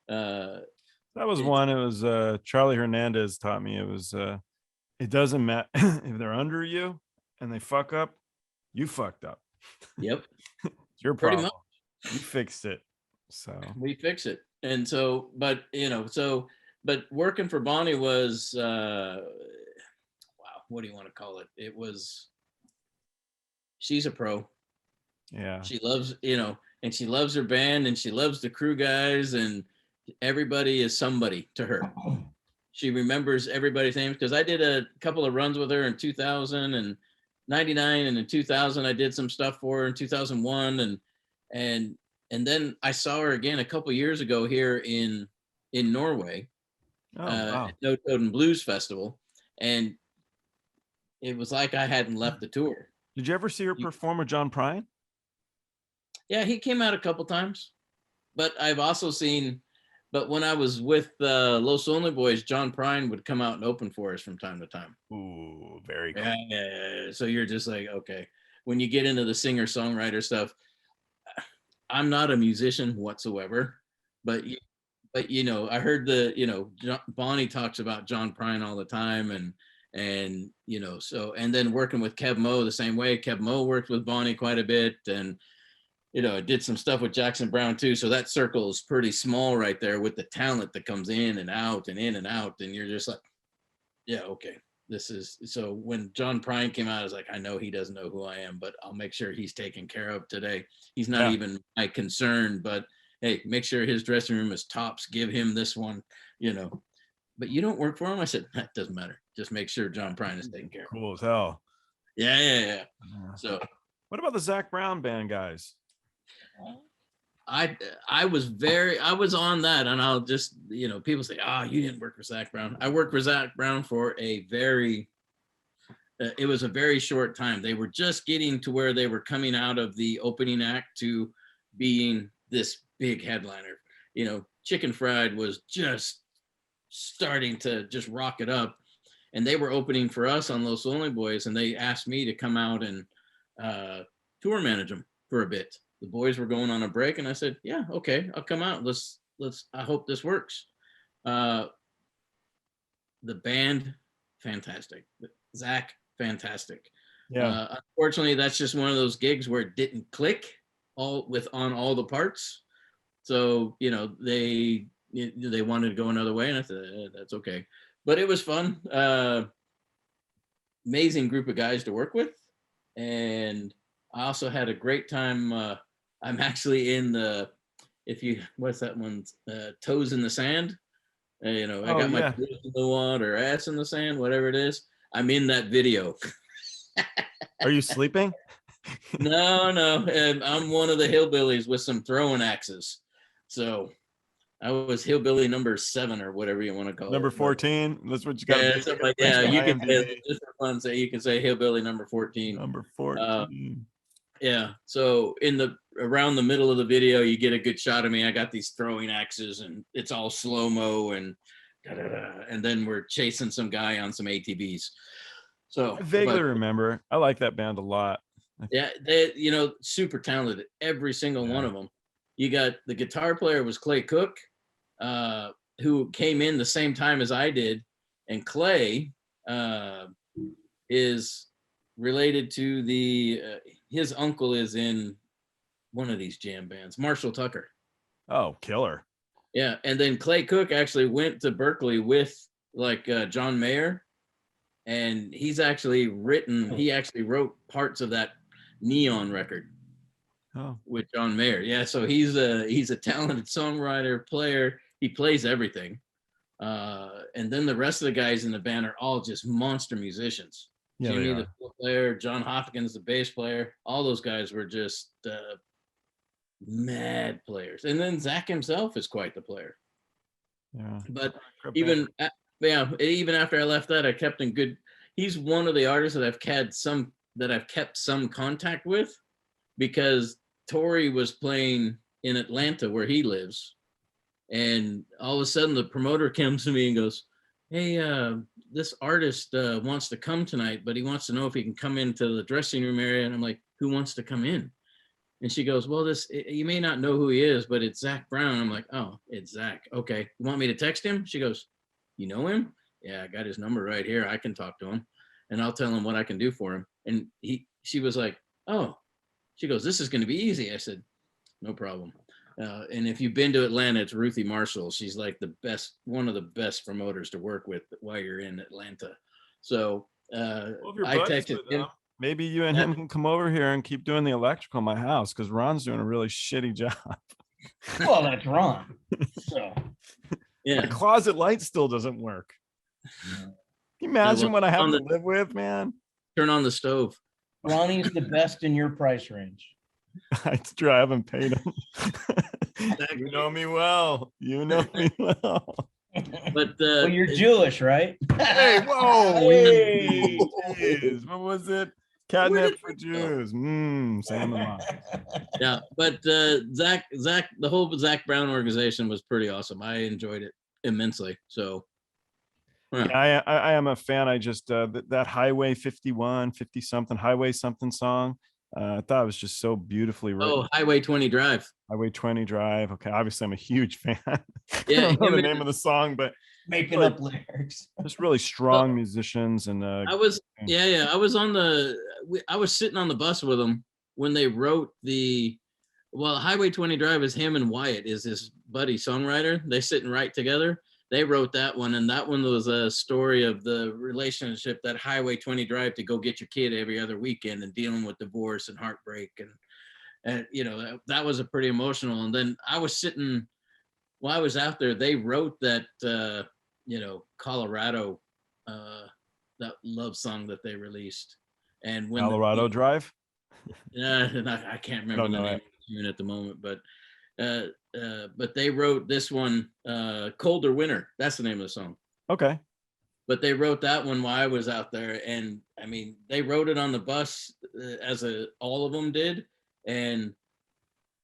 Speaker 1: that was one. It was Charlie Hernandez taught me. It was it doesn't matter if they're under you and they fuck up, you fucked up.
Speaker 3: Yep.
Speaker 1: It's your problem. You fixed it. So
Speaker 3: we fix it. And so, but working for Bonnie was, wow, what do you want to call it? She's a pro.
Speaker 1: Yeah.
Speaker 3: She loves, and she loves her band and she loves the crew guys. And everybody is somebody to her. She remembers everybody's names because I did a couple of runs with her in 2000 and 99, and in 2000 I did some stuff for her in 2001, and then I saw her again a couple years ago here in Norway,
Speaker 1: Wow.
Speaker 3: at No Totem Blues Festival, and it was like I hadn't left the tour.
Speaker 1: Did you ever see her perform with John Prine?
Speaker 3: Yeah, he came out a couple times, but I've also seen. But when I was with Los Only Boys, John Prine would come out and open for us from time to time.
Speaker 1: Ooh, very cool.
Speaker 3: Yeah. So you're just like, okay. When you get into the singer-songwriter stuff, I'm not a musician whatsoever, but you know, I heard Bonnie talks about John Prine all the time, and you know, so, and then working with Kev Moe the same way. Kev Moe worked with Bonnie quite a bit, and you know, I did some stuff with Jackson Brown too. So that circle is pretty small right there with the talent that comes in and out and in and out. And you're just like, yeah, okay. This is, so when John Prine came out, I was like, I know he doesn't know who I am, but I'll make sure he's taken care of today. He's not even my concern, but hey, make sure his dressing room is tops. Give him this one, you know, but you don't work for him. I said, that doesn't matter. Just make sure John Prine is taken care of.
Speaker 1: Cool as hell.
Speaker 3: Yeah. So
Speaker 1: what about the Zac Brown Band guys?
Speaker 3: I was on that, and I'll just, you know, people say, you didn't work for Zac Brown. I worked for Zac Brown for it was a very short time. They were just getting to where they were coming out of the opening act to being this big headliner. You know, Chicken Fried was just starting to just rock it up, and they were opening for us on Los Only Boys, and they asked me to come out and tour manage them for a bit. The boys were going on a break, and I said, yeah, okay, I'll come out. Let's, I hope this works. The band, fantastic. Zac, fantastic.
Speaker 1: Yeah.
Speaker 3: Unfortunately, that's just one of those gigs where it didn't click on all the parts. So, you know, they wanted to go another way, and I said, that's okay. But it was fun. Amazing group of guys to work with. And I also had a great time. I'm actually in what's that one? Toes in the Sand. You know, I got my toes in the water, ass in the sand, whatever it is. I'm in that video.
Speaker 1: Are you sleeping?
Speaker 3: No. I'm one of the hillbillies with some throwing axes. So I was hillbilly number 7 or whatever you want to call
Speaker 1: number
Speaker 3: it.
Speaker 1: 14. That's what you got.
Speaker 3: You can say, just for fun, you can say hillbilly number 14.
Speaker 1: Number 14.
Speaker 3: Yeah. So around the middle of the video, you get a good shot of me. I got these throwing axes, and it's all slow-mo, and and then we're chasing some guy on some ATVs. So
Speaker 1: I vaguely remember. I like that band a lot.
Speaker 3: Yeah, they, you know, super talented, every single one of them. You got the guitar player was Clay Cook, who came in the same time as I did, and Clay is related to his uncle is in one of these jam bands, Marshall Tucker.
Speaker 1: Oh, killer.
Speaker 3: Yeah, and then Clay Cook actually went to Berkeley with John Mayer, and he actually wrote parts of that Neon record with John Mayer. Yeah, so he's a talented songwriter, player. He plays everything. And then the rest of the guys in the band are all just monster musicians.
Speaker 1: Yeah,
Speaker 3: Jimmy, the fiddle player, John Hopkins, the bass player, all those guys were just mad players. And then Zac himself is quite the player.
Speaker 1: Yeah.
Speaker 3: But even after I left that, I kept in good. He's one of the artists that I've kept some contact with, because Tori was playing in Atlanta where he lives, and all of a sudden the promoter comes to me and goes, "Hey, this artist wants to come tonight, but he wants to know if he can come into the dressing room area." And I'm like, "Who wants to come in?" And she goes, "Well, you may not know who he is, but it's Zac Brown." I'm like, "Oh, it's Zac. Okay. You want me to text him?" She goes, "You know him?" "Yeah, I got his number right here. I can talk to him, and I'll tell him what I can do for him." And she was like, "Oh," she goes, "This is going to be easy." I said, "No problem." And if you've been to Atlanta, it's Ruthie Marshall. She's like one of the best promoters to work with while you're in Atlanta. So I texted him.
Speaker 1: Maybe you and him can come over here and keep doing the electrical in my house, because Ron's doing a really shitty job.
Speaker 2: Well, that's Ron. So
Speaker 3: Yeah.
Speaker 1: My closet light still doesn't work. Can you imagine what I have to live with, man?
Speaker 3: Turn on the stove.
Speaker 2: Ronnie's the best in your price range.
Speaker 1: It's true. I haven't paid him. You know me well. You know me well.
Speaker 3: But
Speaker 2: well, you're Jewish, right?
Speaker 1: Hey, whoa.
Speaker 2: Hey.
Speaker 1: Jeez, what was it? Catnip for Jews. Sam and mom.
Speaker 3: Yeah, but Zac, the whole Zac Brown organization was pretty awesome. I enjoyed it immensely. So
Speaker 1: yeah, I am a fan. I just that Highway 51, 50 something, Highway something song. I thought it was just so beautifully written.
Speaker 3: Oh, Highway 20 Drive.
Speaker 1: Highway 20 Drive. Okay, obviously I'm a huge fan.
Speaker 3: Yeah,
Speaker 1: I don't know the name of the song, but
Speaker 2: making up lyrics.
Speaker 1: Just really strong musicians. And
Speaker 3: I was sitting on the bus with them when they wrote Highway 20 Drive is him and Wyatt is his buddy songwriter. They sit and write together. They wrote that one, and that one was a story of the relationship, that Highway 20 Drive to go get your kid every other weekend and dealing with divorce and heartbreak. And you know, that was a pretty emotional. And then I was sitting, while I was out there, they wrote that, Colorado, that love song that they released. And when
Speaker 1: Colorado Drive?
Speaker 3: Yeah, I can't remember the name of the tune at the moment, but they wrote this one, Colder Winter. That's the name of the song.
Speaker 1: Okay.
Speaker 3: But they wrote that one while I was out there. And I mean, they wrote it on the bus all of them did. And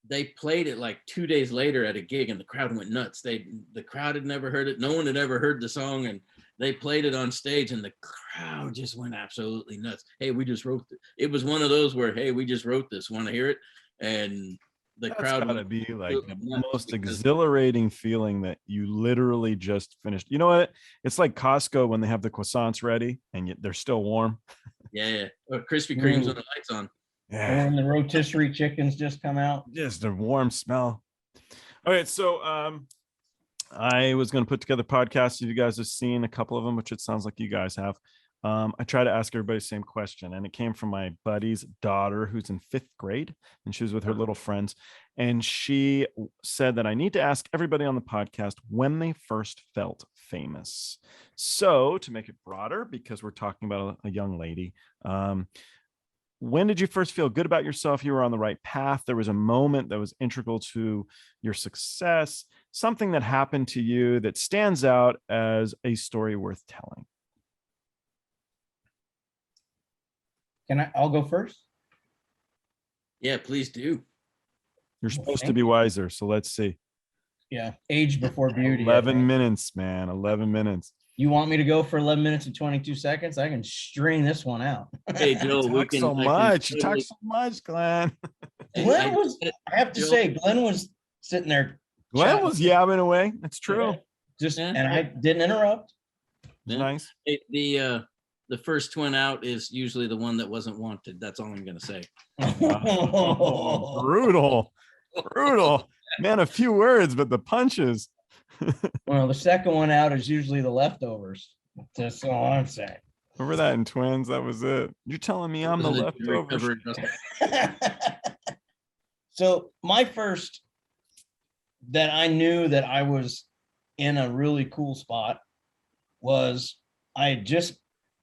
Speaker 3: they played it like 2 days later at a gig, and the crowd went nuts. The crowd had never heard it. No one had ever heard the song, and they played it on stage, and the crowd just went absolutely nuts. Hey, we just wrote it. It was one of those where, hey, we just wrote this. Want to hear it? And the crowd
Speaker 1: gotta be like the most exhilarating feeling that you literally just finished. You know what? It's like Costco when they have the croissants ready and yet they're still warm.
Speaker 3: Yeah. Or Krispy Kremes with the lights on.
Speaker 2: Yeah. And the rotisserie chickens just come out.
Speaker 1: Just a warm smell. All right. So I was going to put together podcasts. You guys have seen a couple of them, which it sounds like you guys have. I try to ask everybody the same question, and it came from my buddy's daughter who's in 5th grade, and she was with her little friends. And she said that I need to ask everybody on the podcast when they first felt famous. So to make it broader, because we're talking about a young lady, when did you first feel good about yourself? You were on the right path. There was a moment that was integral to your success, something that happened to you that stands out as a story worth telling.
Speaker 2: I'll go first?
Speaker 3: Yeah, please do.
Speaker 1: You're supposed to be wiser, so let's see.
Speaker 2: Yeah, age before beauty.
Speaker 1: 11 minutes, man. 11 minutes.
Speaker 2: You want me to go for 11 minutes and 22 seconds? I can string this one out.
Speaker 3: Hey, Joe,
Speaker 1: You talk so much, Glenn.
Speaker 2: Glenn was, I have to say, Glenn was sitting there.
Speaker 1: Glenn was yabbing away. That's true.
Speaker 2: And I didn't interrupt.
Speaker 1: Nice.
Speaker 3: Hey, the first twin out is usually the one that wasn't wanted. That's all I'm going to say.
Speaker 1: Brutal. Man, a few words, but the punches.
Speaker 2: Well, the second one out is usually the leftovers. That's all I'm saying.
Speaker 1: Remember that in Twins? That was it. You're telling me I'm the leftover.
Speaker 2: So my first that I knew that I was in a really cool spot was I had just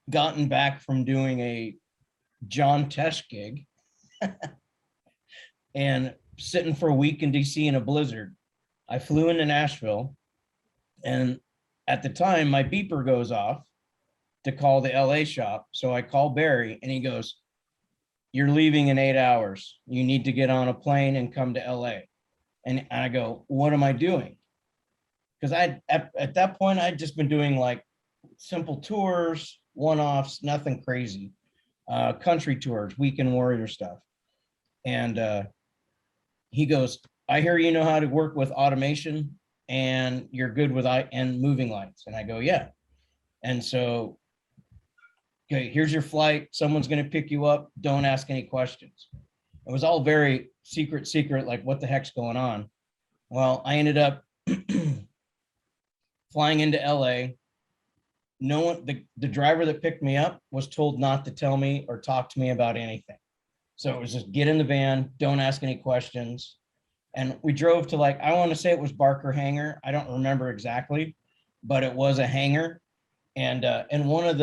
Speaker 2: gotten back from doing a John Tesh gig and sitting for a week in DC in a blizzard. I flew into Nashville, and at the time my beeper goes off to call the LA shop. So I call Barry and he goes, "You're leaving in 8 hours. You need to get on a plane and come to LA." And I go, "What am I doing?" Because at that point I'd just been doing like simple tours, one-offs, nothing crazy, country tours, weekend warrior stuff. And he goes, "I hear you know how to work with automation and you're good with and moving lights." And I go, "Yeah." And so, okay, here's your flight. Someone's going to pick you up. Don't ask any questions. It was all very secret, like what the heck's going on? Well, I ended up flying into LA. No one, the driver that picked me up was told not to tell me or talk to me about anything. So it was just get in the van, don't ask any questions. And we drove to like, I want to say it was Barker Hangar. I don't remember exactly, but it was a hangar. And one of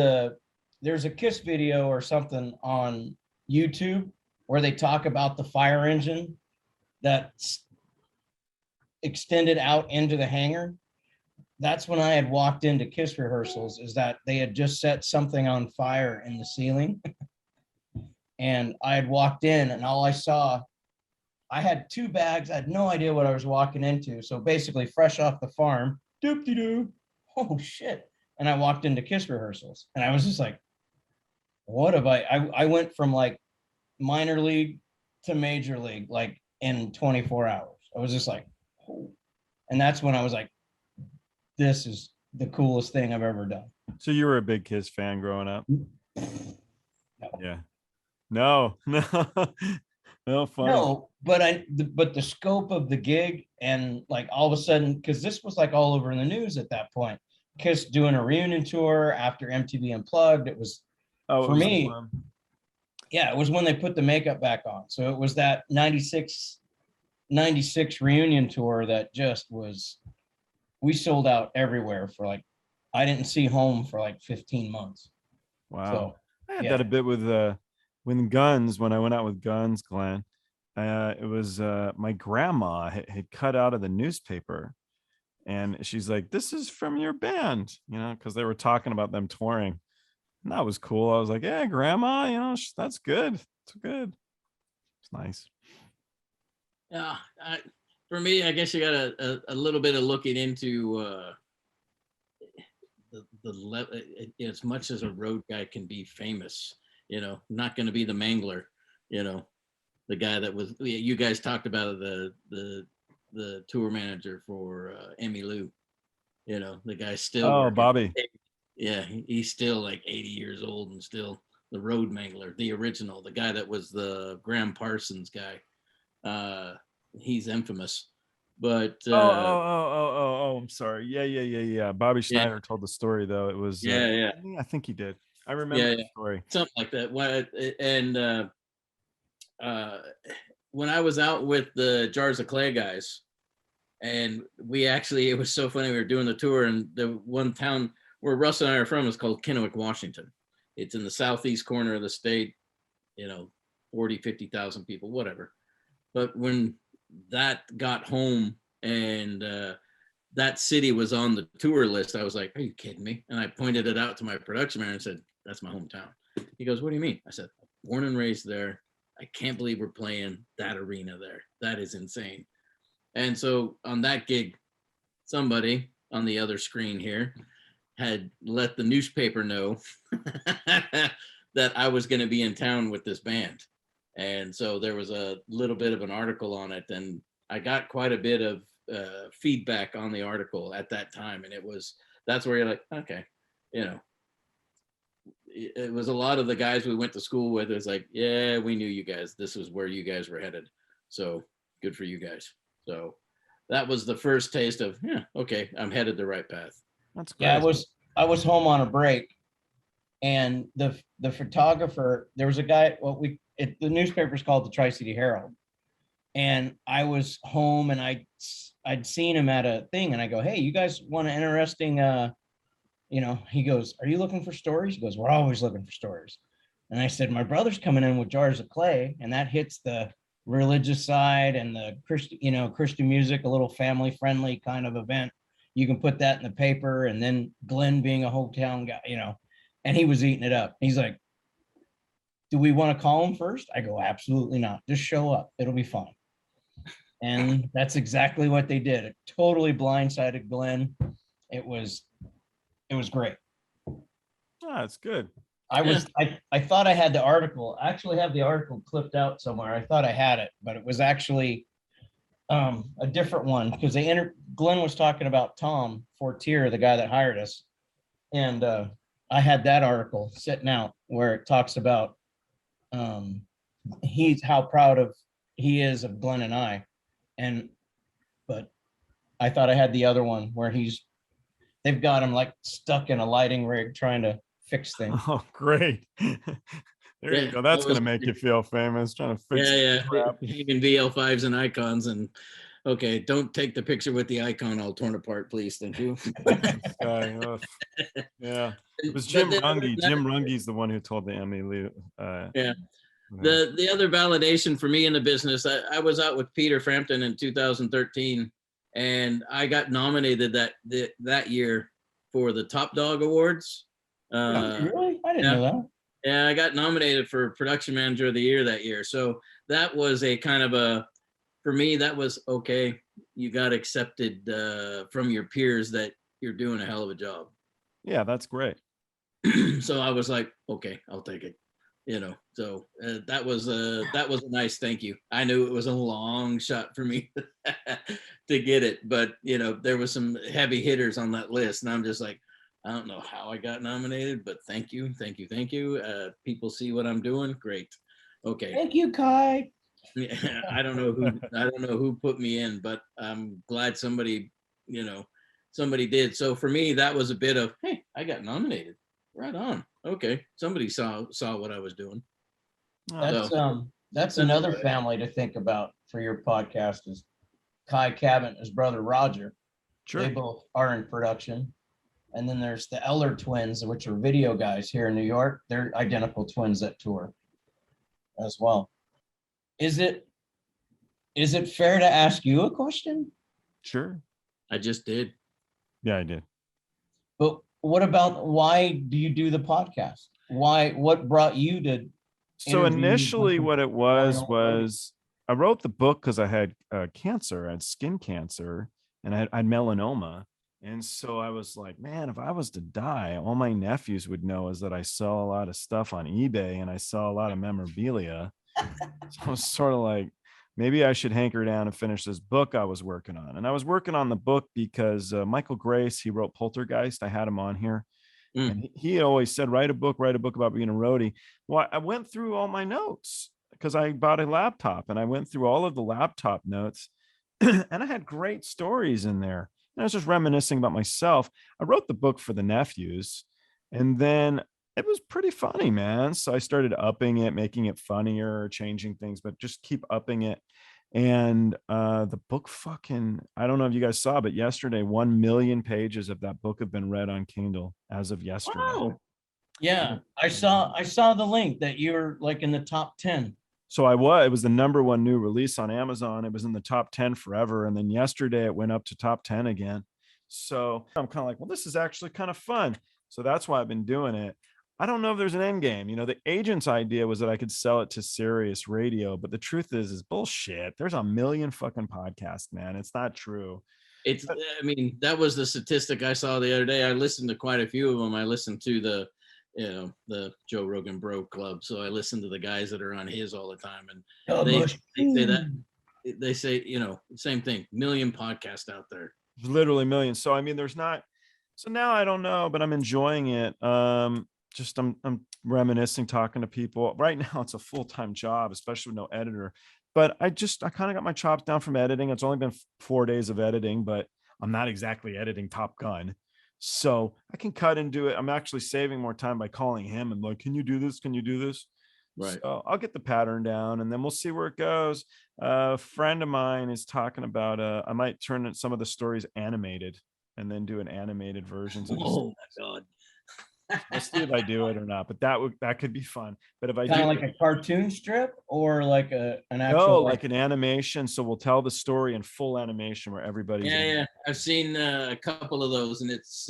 Speaker 2: there's a Kiss video or something on YouTube where they talk about the fire engine that's extended out into the hangar. That's when I had walked into Kiss rehearsals, is that they had just set something on fire in the ceiling. And I had walked in and all I saw, I had 2 bags. I had no idea what I was walking into. So basically fresh off the farm, doop-de-doo, oh shit. And I walked into Kiss rehearsals and I was just like, what have I went from like minor league to major league, like in 24 hours. I was just like, oh. And that's when I was like, this is the coolest thing I've ever done.
Speaker 1: So you were a big Kiss fan growing up?
Speaker 2: No.
Speaker 1: Yeah. No. No, funny.
Speaker 2: No, but the scope of the gig and like all of a sudden, because this was like all over in the news at that point. Kiss doing a reunion tour after MTV Unplugged. It was for me. Yeah, it was when they put the makeup back on. So it was that 96 reunion tour that just was, we sold out everywhere for like, I didn't see home for like 15 months.
Speaker 1: Wow.
Speaker 2: So,
Speaker 1: I had that a bit with Guns, when I went out with Guns, Glenn. It was my grandma had cut out of the newspaper, and she's like, "This is from your band," because they were talking about them touring. And that was cool. I was like, "Yeah, grandma, that's good. It's good. It's nice."
Speaker 3: Yeah, for me, I guess you got a little bit of looking into the level. As much as a road guy can be famous, not going to be the mangler, the guy that was, you guys talked about the tour manager for Emmylou, the guy's still working.
Speaker 1: Bobby.
Speaker 3: Yeah, he's still like 80 years old and still the road mangler, the original, the guy that was the Graham Parsons guy. He's infamous. But
Speaker 1: I'm sorry. Yeah. Bobby Schneider told the story though. It was
Speaker 3: yeah.
Speaker 1: I think he did. I remember the story.
Speaker 3: Something like that. When I was out with the Jars of Clay guys, and it was so funny. We were doing the tour, and the one town where Russ and I are from is called Kennewick, Washington. It's in the southeast corner of the state, 40, 50,000 people, whatever. But when that got home and that city was on the tour list, I was like, are you kidding me? And I pointed it out to my production manager and said, that's my hometown. He goes, what do you mean? I said, born and raised there. I can't believe we're playing that arena there. That is insane. And so on that gig, somebody on the other screen here had let the newspaper know that I was going to be in town with this band. And so there was a little bit of an article on it, and I got quite a bit of feedback on the article at that time. And that's where you're like, okay, it was a lot of the guys we went to school with. It was like, yeah, we knew you guys. This was where you guys were headed. So good for you guys. So that was the first taste of, okay, I'm headed the right path.
Speaker 1: That's great.
Speaker 2: Yeah, I was home on a break, and the photographer, there was a guy, the newspaper's called the Tri-City Herald, and I was home and I'd seen him at a thing, and I go, hey, you guys want an interesting he goes, are you looking for stories? He goes, we're always looking for stories. And I said, my brother's coming in with Jars of Clay, and that hits the religious side and the Christian music, a little family friendly kind of event. You can put that in the paper. And then Glenn being a hometown guy, and he was eating it up. He's like, do we want to call him first? I go, absolutely not. Just show up. It'll be fine. And that's exactly what they did. It totally blindsided Glenn. It was great.
Speaker 1: It's good.
Speaker 2: I thought I had the article. I actually have the article clipped out somewhere. I thought I had it, but it was actually a different one, because Glenn was talking about Tom Fortier, the guy that hired us. And I had that article sitting out where it talks about how proud he is of Glenn and I. But I thought I had the other one where they've got him like stuck in a lighting rig trying to fix things.
Speaker 1: Oh, great. There you go. That's gonna make you feel famous. Trying to fix crap.
Speaker 3: Even VL5s and icons and okay, don't take the picture with the icon all torn apart, please. Thank you.
Speaker 1: Yeah. It was Jim Runge. Jim Runge's the one who told the Emmy.
Speaker 3: Yeah. The other validation for me in the business, I was out with Peter Frampton in 2013, and I got nominated that year for the Top Dog Awards.
Speaker 2: Really? I didn't know that.
Speaker 3: Yeah, I got nominated for Production Manager of the Year that year. So that was a kind of for me, that was okay. You got accepted from your peers that you're doing a hell of a job.
Speaker 1: Yeah, that's great.
Speaker 3: So I was like, okay, I'll take it. So that was a nice thank you. I knew it was a long shot for me to get it, but there was some heavy hitters on that list, and I'm just like, I don't know how I got nominated, but thank you. People see what I'm doing. Great. Okay.
Speaker 2: Thank you, Kai.
Speaker 3: Yeah, I don't know who put me in, but I'm glad somebody did. So for me, that was a bit of, hey, I got nominated. Right on. Okay. Somebody saw what I was doing.
Speaker 2: That's another family to think about for your podcast is Kai Cabot and his brother Roger.
Speaker 1: Sure.
Speaker 2: They both are in production. And then there's the Eller twins, which are video guys here in New York. They're identical twins that tour as well. Is it fair to ask you a question?
Speaker 1: Sure.
Speaker 3: I just did.
Speaker 1: Yeah, I did.
Speaker 2: But what about why do you do the podcast? What brought you to?
Speaker 1: So initially what it was I wrote the book because I had cancer. I had skin cancer and I had melanoma. And so I was like, man, if I was to die, all my nephews would know is that I sell a lot of stuff on eBay and I sell a lot of memorabilia. So I was sort of like, maybe I should hanker down and finish this book I was working on. And I was working on the book because Michael Grace, he wrote Poltergeist. I had him on here. And he always said, write a book about being a roadie. Well, I went through all my notes because I bought a laptop and I went through all of the laptop notes and I had great stories in there. And I was just reminiscing about myself. I wrote the book for the nephews and then it was pretty funny, man. So I started upping it, making it funnier, changing things, but just keep upping it. And the book I don't know if you guys saw, but yesterday, 1 million pages of that book have been read on Kindle as of yesterday.
Speaker 2: Wow. Yeah, I saw the link that you're like in the top 10.
Speaker 1: So it was the #1 new release on Amazon. It was in the top 10 forever. And then yesterday it went up to top 10 again. So I'm kind of like, well, this is actually kind of fun. So that's why I've been doing it. I don't know if there's an end game. The agent's idea was that I could sell it to Sirius Radio, but the truth is bullshit. There's a million fucking podcasts, man. It's not true.
Speaker 3: That was the statistic I saw the other day. I listened to quite a few of them. I listened to the Joe Rogan Bro Club. So I listen to the guys that are on his all the time. And they say same thing, million podcasts out there.
Speaker 1: Literally millions. So, there's not, so now I don't know, but I'm enjoying it. I'm reminiscing, talking to people right now. It's a full-time job, especially with no editor, but I kind of got my chops down from editing. It's only been 4 days of editing, but I'm not exactly editing Top Gun. So I can cut and do it. I'm actually saving more time by calling him and like, can you do this? Can you do this? Right. So I'll get the pattern down and then we'll see where it goes. A friend of mine is talking about, I might turn some of the stories animated and then do an animated versions of
Speaker 3: Oh my God.
Speaker 1: I'll see if I do it or not, but that could be fun. But if I
Speaker 2: kind
Speaker 1: do
Speaker 2: of like a cartoon strip or like an actual
Speaker 1: like an animation, so we'll tell the story in full animation where everybody's
Speaker 3: yeah. I've seen a couple of those, and it's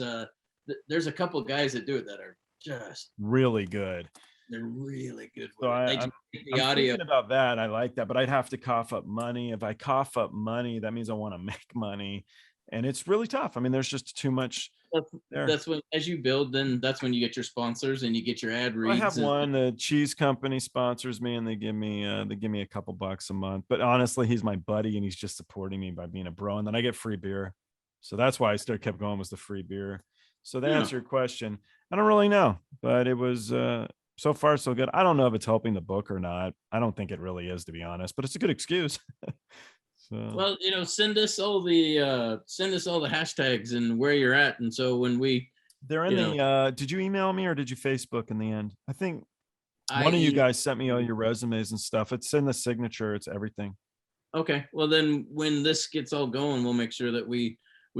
Speaker 3: there's a couple of guys that do it that are just
Speaker 1: really good.
Speaker 3: They're really good.
Speaker 1: So I'm thinking about that. I like that, but I'd have to cough up money. If I cough up money, that means I want to make money, and it's really tough. There's just too much.
Speaker 3: That's when, as you build, then that's when you get your sponsors and you get your ad reads.
Speaker 1: I have one. The cheese company sponsors me, and they give me a couple bucks a month. But honestly, he's my buddy, and he's just supporting me by being a bro. And then I get free beer, so that's why I still kept going, was the free beer. So to answer your question, I don't really know, but it was so far so good. I don't know if it's helping the book or not. I don't think it really is, to be honest, but it's a good excuse. So.
Speaker 3: Well, send us all the hashtags and where you're at, and so when
Speaker 1: they're in the. Did you email me or did you Facebook in the end? I think One of you guys sent me all your resumes and stuff. It's in the signature. It's everything.
Speaker 3: Okay, well then when this gets all going, we'll make sure that we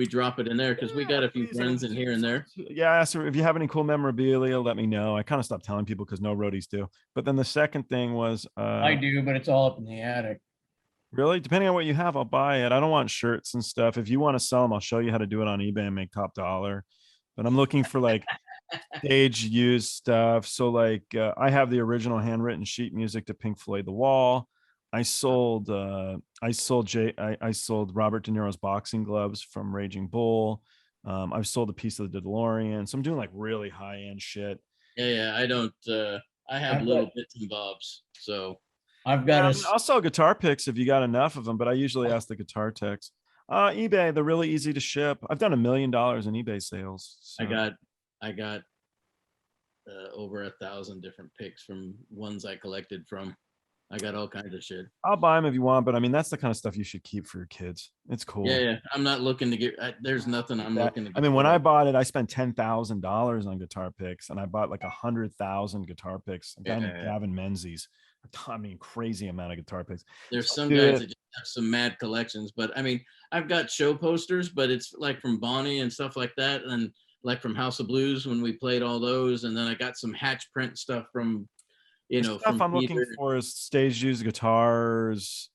Speaker 3: drop it in there because we got a few friends in here and there.
Speaker 1: Yeah, I asked her if you have any cool memorabilia, let me know. I kind of stopped telling people because no roadies do. But then the second thing was
Speaker 2: I do, but it's all up in the attic.
Speaker 1: really, depending on what you have, I'll buy it. I don't want shirts and stuff. If you want to sell them, I'll show you how to do it on eBay and make top dollar. But I'm looking for like stage used stuff. So like I have the original handwritten sheet music to Pink Floyd The Wall. I sold Robert De Niro's boxing gloves from Raging Bull. I've sold a piece of the DeLorean. So I'm doing like really high end shit.
Speaker 3: Yeah, I don't I have little bits and bobs. So
Speaker 2: I've got
Speaker 1: I'll sell guitar picks if you got enough of them, but I usually ask the guitar techs. eBay, they're really easy to ship. I've done $1 million in eBay sales. So.
Speaker 3: I got over 1,000 different picks from ones I collected from. I got all kinds of shit.
Speaker 1: I'll buy them if you want, but I mean, that's the kind of stuff you should keep for your kids. It's cool.
Speaker 3: Yeah. I'm not looking to get, there's nothing I'm looking to get.
Speaker 1: I mean, when I bought it, I spent $10,000 on guitar picks and I bought like 100,000 guitar picks. A guy named Gavin Menzies. I mean, crazy amount of guitar picks.
Speaker 3: There's some guys that just have some mad collections, but I mean, I've got show posters, but it's like from Bonnie and stuff like that. And like from House of Blues when we played all those. And then I got some hatch print stuff from,
Speaker 1: stuff I'm looking for is stage used guitars,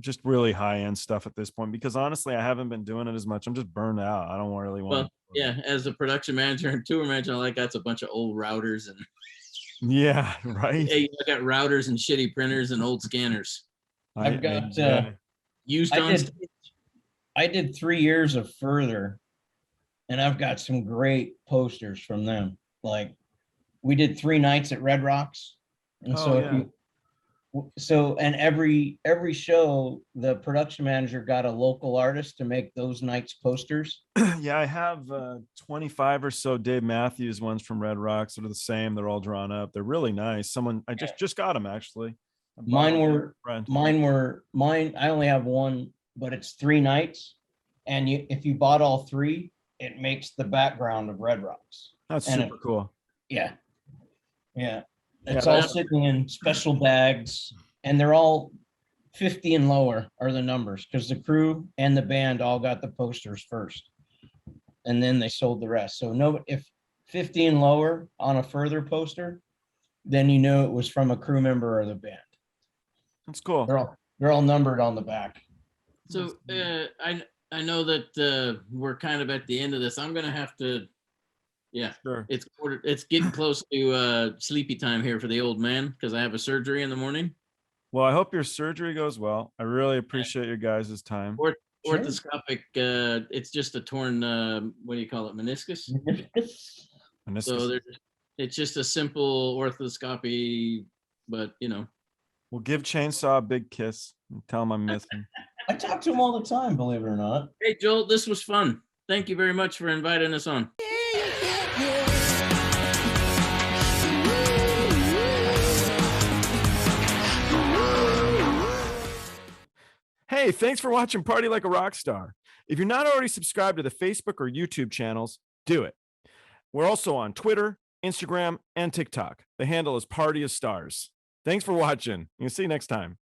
Speaker 1: just really high end stuff at this point, because honestly, I haven't been doing it as much. I'm just burned out. I don't really want.
Speaker 3: Well, yeah, as a production manager and tour manager, like that's a bunch of old routers and.
Speaker 1: Yeah, right.
Speaker 3: Hey, I got routers and shitty printers and old scanners.
Speaker 2: I've got
Speaker 3: used on.
Speaker 2: I did 3 years of Further, and I've got some great posters from them. Like we did 3 nights at Red Rocks. And and every show, the production manager got a local artist to make those nights posters.
Speaker 1: Yeah, I have 25 or so Dave Matthews ones from Red Rocks that are the same. They're all drawn up. They're really nice. I just got them actually.
Speaker 2: Mine. I only have one, but it's 3 nights. And if you bought all 3, it makes the background of Red Rocks.
Speaker 1: That's super cool.
Speaker 2: Yeah. Yeah. It's all sitting in special bags, and they're all 50 and lower are the numbers because the crew and the band all got the posters first, and then they sold the rest. So if 50 and lower on a Further poster, then you know it was from a crew member or the band.
Speaker 1: That's cool.
Speaker 2: They're all numbered on the back.
Speaker 3: So I know that we're kind of at the end of this. I'm gonna have to. Yeah, sure. It's getting close to sleepy time here for the old man because I have a surgery in the morning.
Speaker 1: Well, I hope your surgery goes well. I really appreciate your guys' time.
Speaker 3: Orthoscopic, it's just a torn, what do you call it, meniscus?
Speaker 1: Meniscus.
Speaker 3: So it's just a simple orthoscopy, but
Speaker 1: We'll give Chainsaw a big kiss and tell him I miss him.
Speaker 2: I talk to him all the time, believe it or not.
Speaker 3: Hey, Joel, this was fun. Thank you very much for inviting us on.
Speaker 1: Hey, thanks for watching Party Like a Rock Star. If you're not already subscribed to the Facebook or YouTube channels, do it. We're also on Twitter, Instagram, and TikTok. The handle is Party of Stars. Thanks for watching. We'll see you next time.